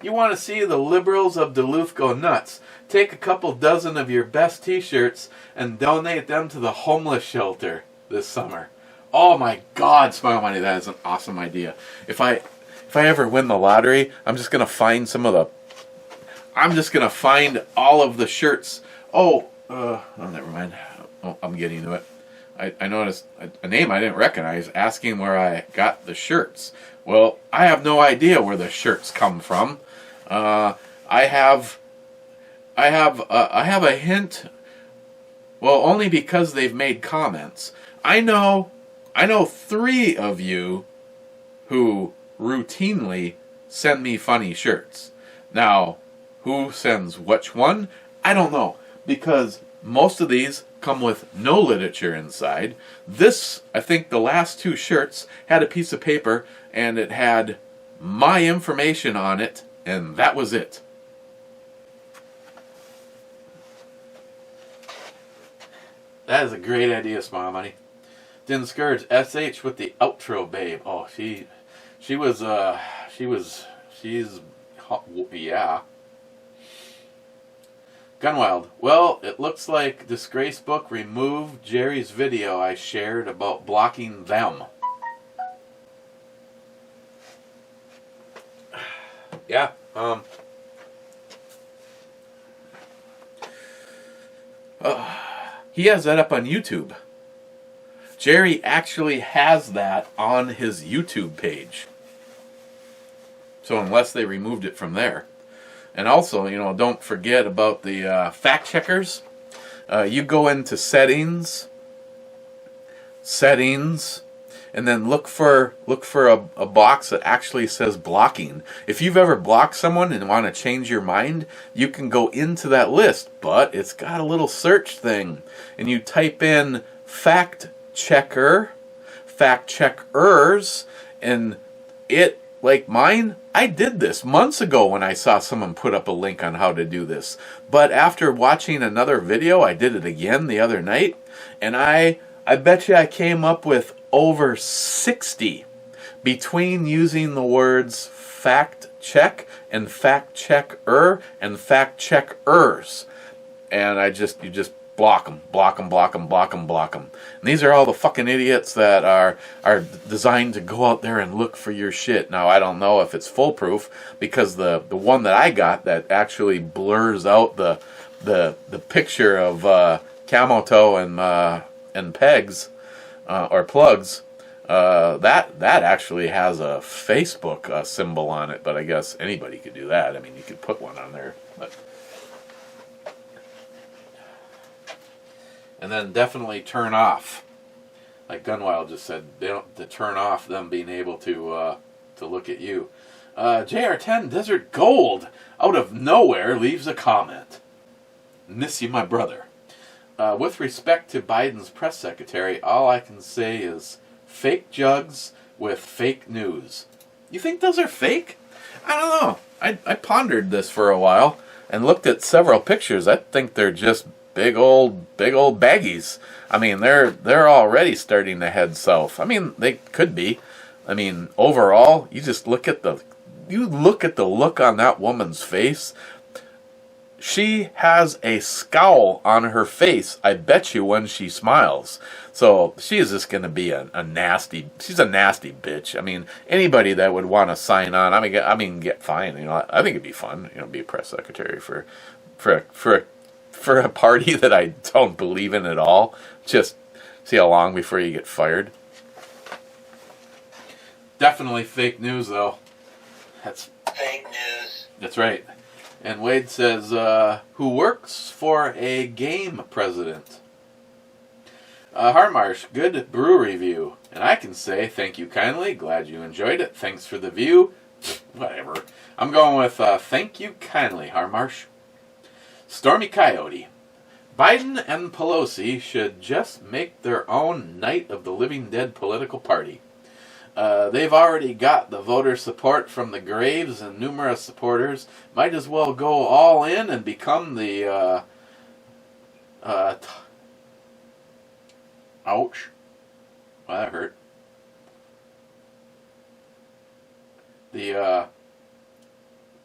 You want to see the liberals of Duluth go nuts? Take a couple dozen of your best t-shirts and donate them to the homeless shelter this summer. Oh my God, Smile Money, that is an awesome idea. If I ever win the lottery, I'm just gonna find all of the shirts. Oh, never mind. Oh, I'm getting to it. I noticed a name I didn't recognize asking where I got the shirts. Well, I have no idea where the shirts come from. I have a hint. Well, only because they've made comments. I know 3 of you who routinely send me funny shirts. Now, who sends which one? I don't know, because most of these come with no literature inside. This, I think the last two shirts had a piece of paper and it had my information on it, and that was it. That is a great idea, Smile Money. Didn't Scourge SH with the outro, babe. Oh, she's yeah. Gunwild. Well, it looks like Disgrace Book removed Jerry's video I shared about blocking them. Yeah. He has that up on YouTube. Jerry actually has that on his YouTube page. So unless they removed it from there. And also, don't forget about the fact checkers. You go into settings, and then look for a box that actually says blocking. If you've ever blocked someone and want to change your mind, you can go into that list, but it's got a little search thing, and you type in fact checker, fact checkers, and it, like mine, I did this months ago when I saw someone put up a link on how to do this. But after watching another video, I did it again the other night, and I bet you I came up with over 60 between using the words fact check and fact checker and fact checkers. And you just block them. And these are all the fucking idiots that are designed to go out there and look for your shit. Now, I don't know if it's foolproof, because the one that I got that actually blurs out the picture of Camoto and pegs or plugs, that actually has a Facebook symbol on it, but I guess anybody could do that. I mean, you could put one on there. But. And then definitely turn off, like Gunwild just said, they don't to turn off them being able to look at you. JR10 Desert Gold out of nowhere leaves a comment. Miss you, my brother. With respect to Biden's press secretary, all I can say is fake jugs with fake news. You think those are fake? I don't know. I pondered this for a while and looked at several pictures. I think they're just big old baggies. I mean, they're already starting to head south. I mean, they could be. I mean, overall, you just look at the look on that woman's face. She has a scowl on her face, I bet you, when she smiles. So she is just going to be a nasty. She's a nasty bitch. I mean, anybody that would want to sign on. I mean, get fined. I think it'd be fun. Be a press secretary for a party that I don't believe in at all. Just see how long before you get fired. Definitely fake news, though. That's fake news. That's right. And Wade says, who works for a game president? Harmarsh, good brew review. And I can say, thank you kindly. Glad you enjoyed it. Thanks for the view. Whatever. I'm going with thank you kindly, Harmarsh. Stormy Coyote. Biden and Pelosi should just make their own Night of the Living Dead political party. They've already got the voter support from the Graves and numerous supporters. Might as well go all in and become the ouch. Well, that hurt. The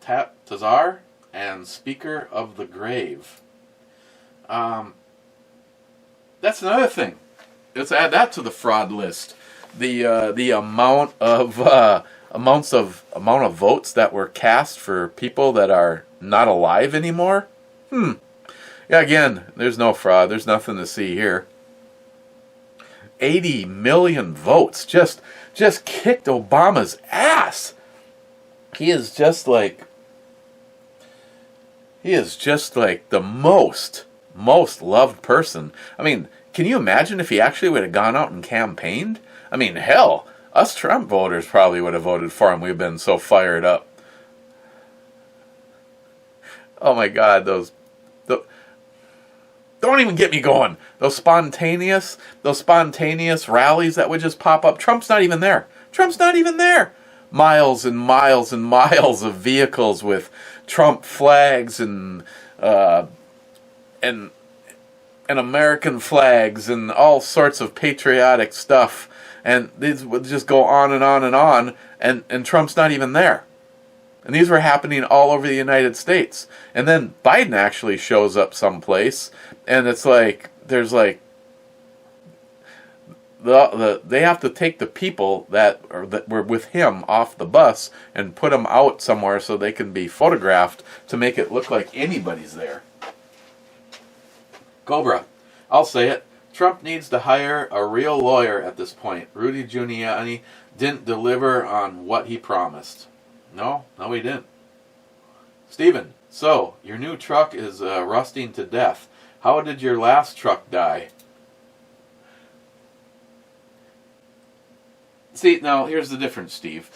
Tazar and Speaker of the Grave. That's another thing. Let's add that to the fraud list. The amount of votes that were cast for people that are not alive anymore. Yeah, again, there's no fraud. There's nothing to see here. 80 million votes just kicked Obama's ass. He is just like the most loved person. I mean, can you imagine if he actually would have gone out and campaigned? I mean, hell, us Trump voters probably would have voted for him. We've been so fired up. Oh my God, those don't even get me going. Those spontaneous rallies that would just pop up. Trump's not even there. Trump's not even there. Miles and miles and miles of vehicles with Trump flags and American flags and all sorts of patriotic stuff, and these would just go on and on and on, and Trump's not even there. And these were happening all over the United States. And then Biden actually shows up someplace, and it's like, there's like, they have to take the people that were with him off the bus and put them out somewhere so they can be photographed to make it look like anybody's there. Cobra, I'll say it. Trump needs to hire a real lawyer at this point. Rudy Giuliani didn't deliver on what he promised. No, he didn't. Steven, so your new truck is rusting to death. How did your last truck die? See, now here's the difference, Steve.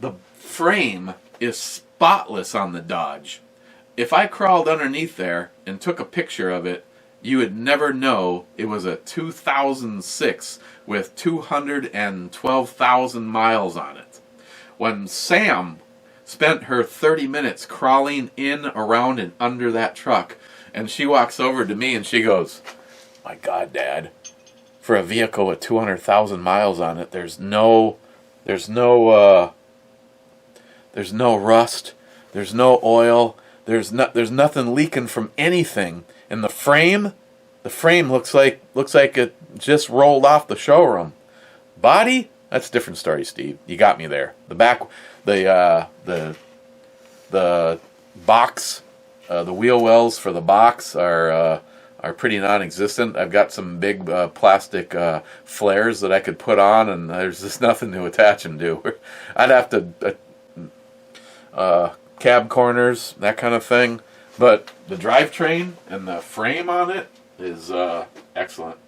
The frame is spotless on the Dodge. If I crawled underneath there and took a picture of it, you would never know it was a 2006 with 212,000 miles on it. When Sam spent her 30 minutes crawling in, around, and under that truck, and she walks over to me and she goes, "My God, Dad, for a vehicle with 200,000 miles on it, there's no rust, there's no oil, there's nothing leaking from anything, and the frame looks like it just rolled off the showroom. Body, that's a different story, Steve. You got me there. The back, the box, the wheel wells for the box are pretty non-existent. I've got some big plastic flares that I could put on, and there's just nothing to attach them to. I'd have to cab corners, that kind of thing. But the drivetrain and the frame on it is excellent.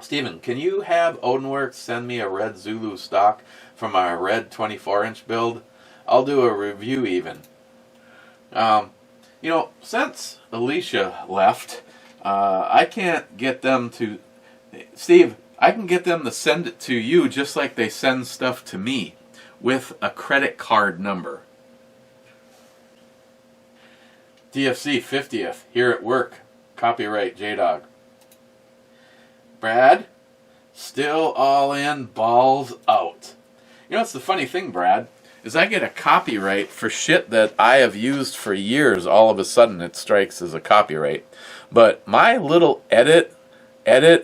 Steven, can you have Odinworks send me a red Zulu stock from our red 24-inch build? I'll do a review even. Since Alicia left, I can't get them to... Steve, I can get them to send it to you just like they send stuff to me with a credit card number. DFC 50th, here at work. Copyright J-Dog. Brad, still all in, balls out. You know what's the funny thing, Brad, is I get a copyright for shit that I have used for years. All of a sudden it strikes as a copyright. But my little edit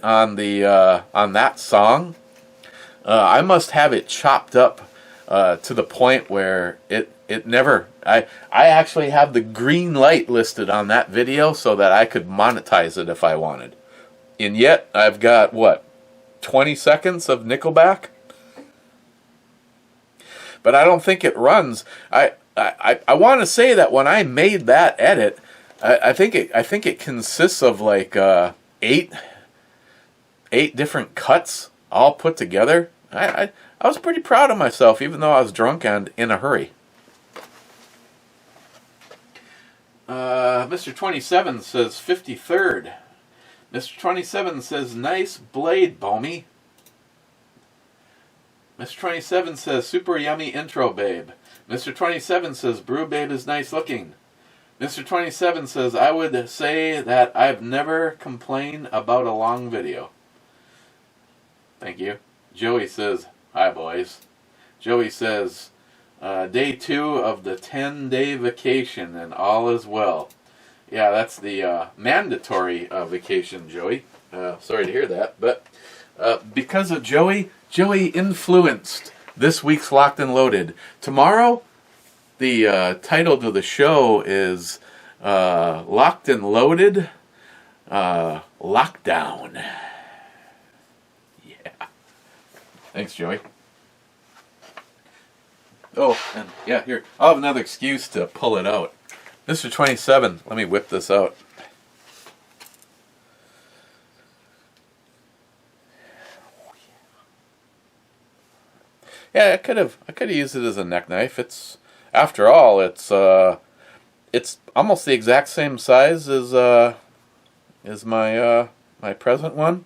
on the on that song, I must have it chopped up to the point where it never... I actually have the green light listed on that video so that I could monetize it if I wanted. And yet, I've got, 20 seconds of Nickelback? But I don't think it runs. I want to say that when I made that edit, I think it consists of like eight different cuts all put together. I was pretty proud of myself, even though I was drunk and in a hurry. Mr. 27 says 53rd. Mr. 27 says nice blade, Bomey. Mr. 27 says super yummy intro, babe. Mr. 27 says brew babe is nice looking. Mr. 27 says I would say that I've never complained about a long video. Thank you. Joey says hi, boys. Joey says day 2 of the 10-day vacation and all is well. Yeah, that's the mandatory vacation, Joey. Sorry to hear that, but because of Joey influenced this week's Locked and Loaded. Tomorrow, the title to the show is Locked and Loaded Lockdown. Yeah. Thanks, Joey. Oh, and yeah, here. I'll have another excuse to pull it out. Mr. 27, let me whip this out. Yeah, I could have used it as a neck knife. After all, it's almost the exact same size as is my my present one.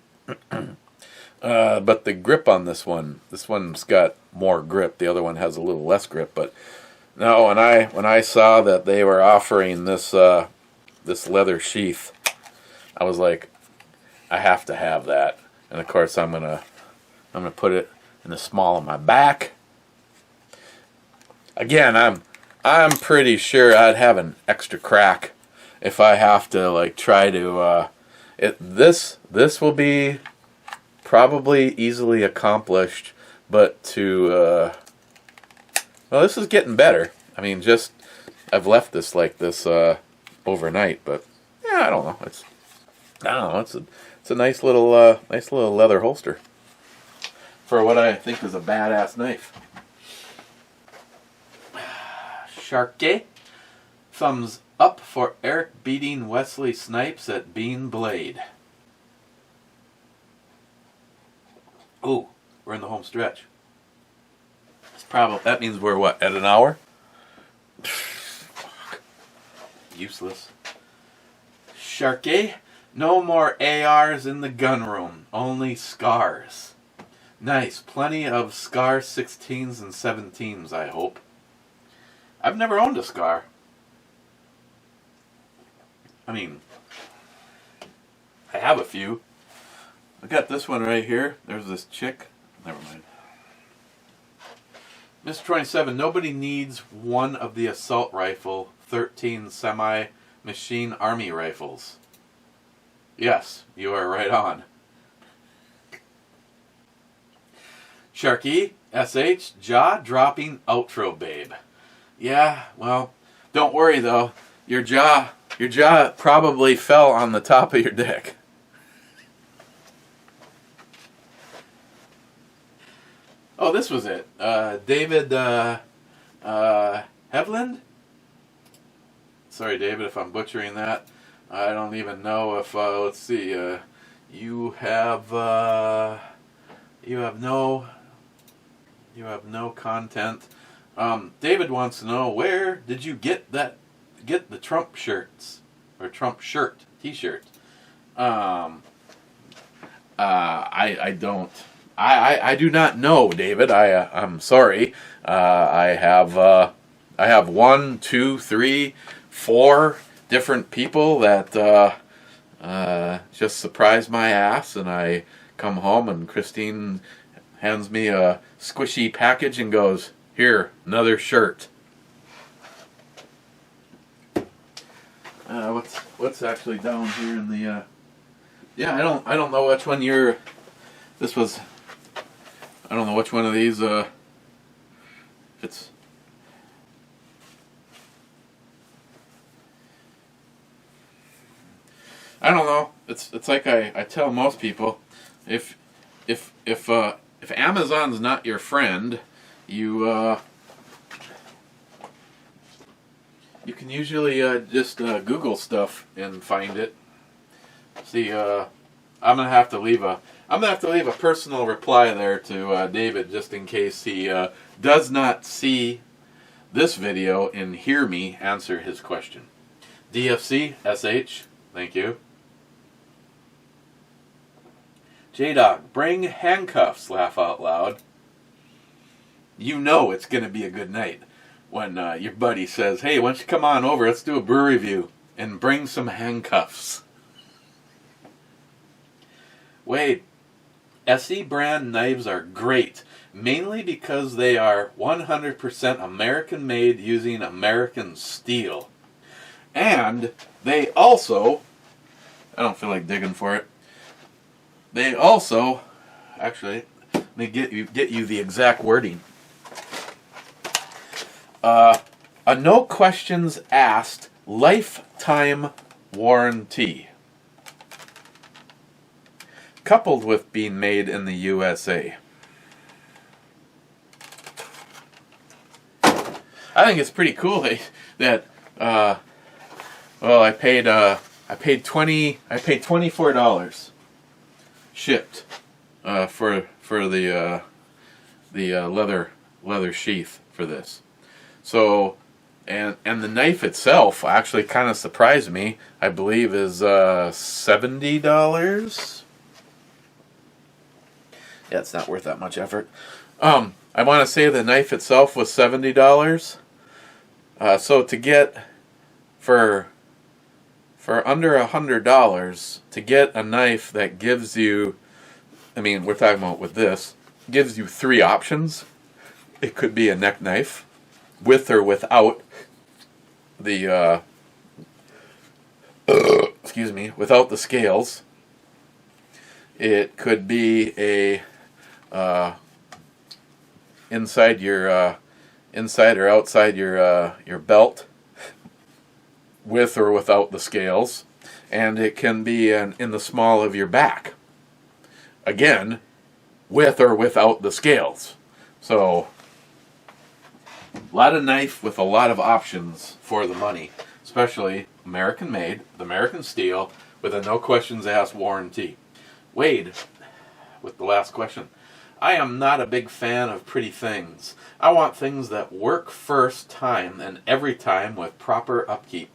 But the grip on this one's got more grip. The other one has a little less grip. But no, when I saw that they were offering this this leather sheath, I was like, I have to have that. And of course, I'm gonna put it in the small of my back. Again, I'm pretty sure I'd have an extra crack if I have to like try to. This will be probably easily accomplished, but well, this is getting better. I mean, just I've left this like this overnight, but yeah, I don't know. It's a nice little leather holster for what I think is a badass knife. Sharkey, thumbs up for Eric beating Wesley Snipes at Bean Blade. Ooh, we're in the home stretch. That means we're what, at an hour? Useless. Sharkey, no more ARs in the gun room, only SCARs. Nice, plenty of SCAR 16s and 17s, I hope. I've never owned a SCAR. I mean, I have a few. I got this one right here. There's this chick. Never mind. Mr. 27, nobody needs one of the assault rifle 13 semi-machine army rifles. Yes, you are right on. Sharky, SH, jaw-dropping outro, babe. Yeah, well, don't worry though. Your jaw probably fell on the top of your dick. Oh, this was it. David Hevland? Sorry, David, if I'm butchering that. I don't even know if, let's see, you have no content. David wants to know, where did you get the Trump shirts, or Trump shirt, t-shirt? I don't. I do not know, David. I'm sorry. I have 1, 2, 3, 4 different people that just surprise my ass, and I come home and Christine hands me a squishy package and goes, "Here, another shirt." What's actually down here in the? Yeah, I don't know which one you're. This was. I don't know which one of these. It's. I don't know. It's like I tell most people, if Amazon's not your friend, you can usually just Google stuff and find it. See, I'm gonna have to leave a personal reply there to David, just in case he does not see this video and hear me answer his question. DFC SH, thank you. J-Dog, bring handcuffs, laugh out loud. You know it's going to be a good night when your buddy says, "Hey, why don't you come on over, let's do a brew review, and bring some handcuffs." Wade, SE brand knives are great, mainly because they are 100% American made using American steel. And they also, I don't feel like digging for it, they also, actually, let me get you the exact wording. A no questions asked lifetime warranty, coupled with being made in the USA. I think it's pretty cool that well, I paid $24 shipped for the leather sheath for this. So And the knife itself actually kind of surprised me. I believe is $70. Yeah, it's not worth that much effort. I want to say the knife itself was $70. So to get for under $100 to get a knife that gives you, I mean, we're talking about with this, gives you 3 options. It could be a neck knife, with or without the excuse me, without the scales. It could be a inside or outside your belt, with or without the scales, and it can be in the small of your back. Again, with or without the scales. So, a lot of knife with a lot of options for the money, especially American made, American steel, with a no questions asked warranty. Wade, with the last question. I am not a big fan of pretty things. I want things that work first time and every time with proper upkeep.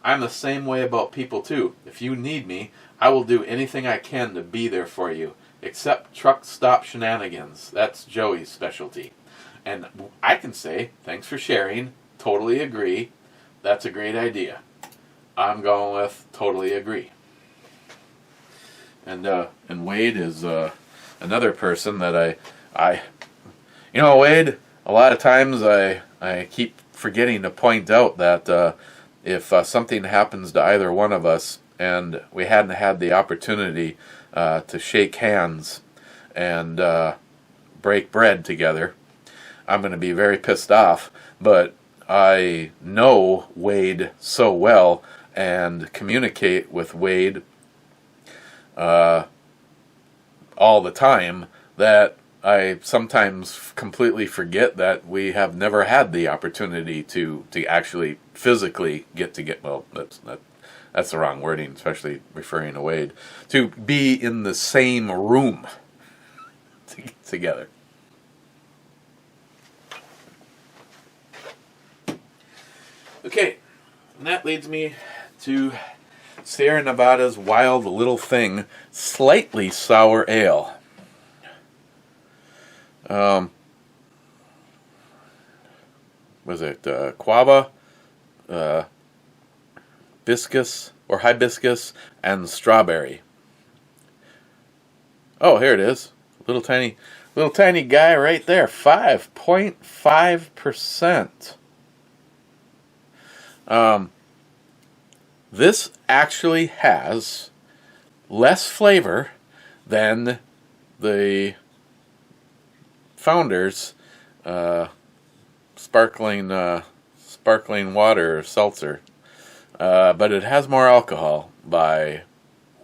I'm the same way about people too. If you need me, I will do anything I can to be there for you, except truck stop shenanigans. That's Joey's specialty. And I can say, thanks for sharing, totally agree, that's a great idea. I'm going with totally agree. And Wade is another person that I Wade, a lot of times I keep forgetting to point out that if something happens to either one of us and we hadn't had the opportunity to shake hands and break bread together, I'm going to be very pissed off. But I know Wade so well and communicate with Wade all the time that I sometimes completely forget that we have never had the opportunity to actually physically well, that's the wrong wording, especially referring to Wade, to be in the same room together. Okay, and that leads me to Sierra Nevada's Wild Little Thing Slightly Sour Ale. Was it guava, hibiscus, and strawberry? Oh, here it is. Little tiny guy right there. 5.5%. This actually has less flavor than the Founders sparkling water seltzer, but it has more alcohol by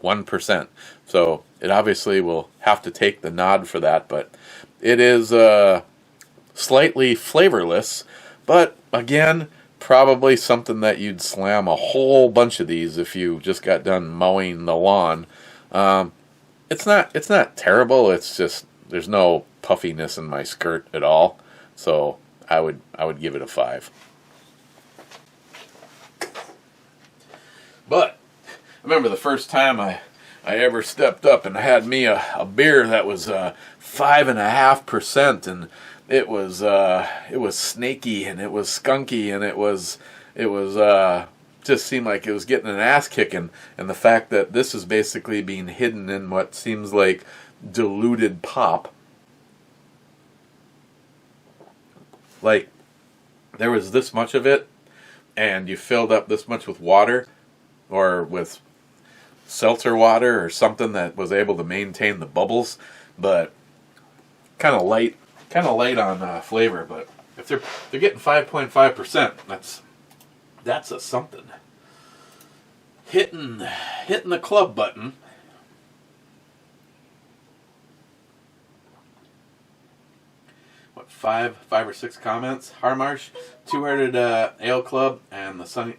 1%. So it obviously will have to take the nod for that, but it is slightly flavorless, but again, probably something that you'd slam a whole bunch of these if you just got done mowing the lawn. It's not terrible. It's just there's no puffiness in my skirt at all, so I would give it a 5. But I remember the first time I ever stepped up and had me a beer that was 5.5%, and it was snaky and it was skunky and it was just seemed like it was getting an ass kicking. And the fact that this is basically being hidden in what seems like diluted pop, like there was this much of it, and you filled up this much with water or with seltzer water or something that was able to maintain the bubbles, but kind of light on flavor. But if they're getting 5.5%, that's a something. Hitting the club button. What, five or six comments? Harmarsh, Two-Hearted Ale Club, and the Sunny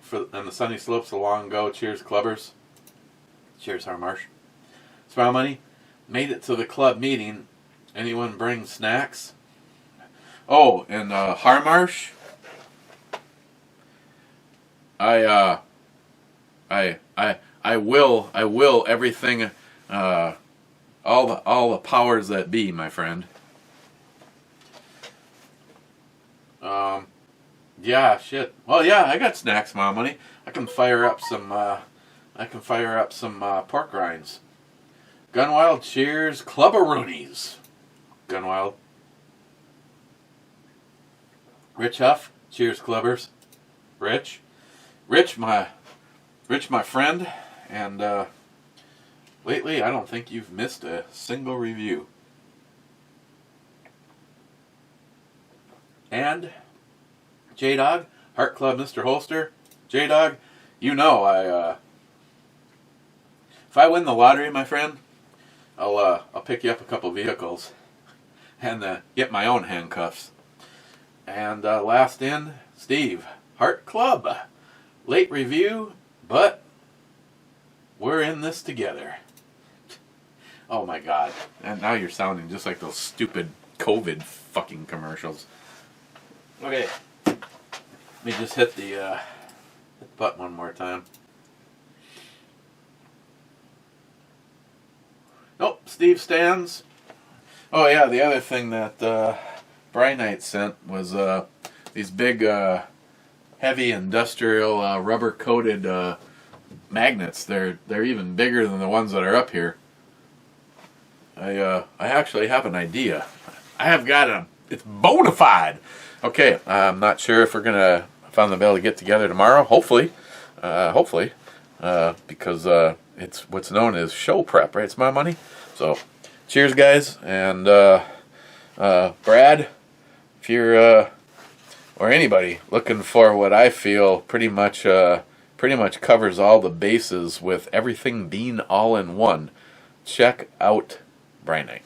Slopes a long go. Cheers, clubbers. Cheers, Harmarsh. Smile Money, made it to the club meeting. Anyone bring snacks? Oh, and Harmarsh, I will everything, all the powers that be, my friend. Yeah, shit. Well, yeah, I got snacks, Smile Money. I can fire up some pork rinds. Gunwild, cheers, Clubberoonies. Gunwild. Rich Huff, cheers, Clubbers. Rich, my friend, and lately I don't think you've missed a single review. And J-Dog, Heart Club, Mr. Holster. J-Dog, you know if I win the lottery, my friend, I'll pick you up a couple vehicles and get my own handcuffs. And last in, Steve, Heart Club. Late review, but we're in this together. Oh my God. And now you're sounding just like those stupid COVID fucking commercials. Okay. Let me just hit the button one more time. Nope, Steve stands. Oh yeah, the other thing that Brynite sent was these big heavy industrial rubber coated magnets. They're even bigger than the ones that are up here. I actually have an idea. I have got it's bona fide. Okay, I'm not sure if I'm gonna be able to get together tomorrow. Hopefully, because it's what's known as show prep, right? It's my money. So, cheers, guys, and Brad, if you're or anybody looking for what I feel pretty much covers all the bases with everything being all in one, check out Brynite.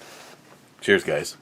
Cheers, guys.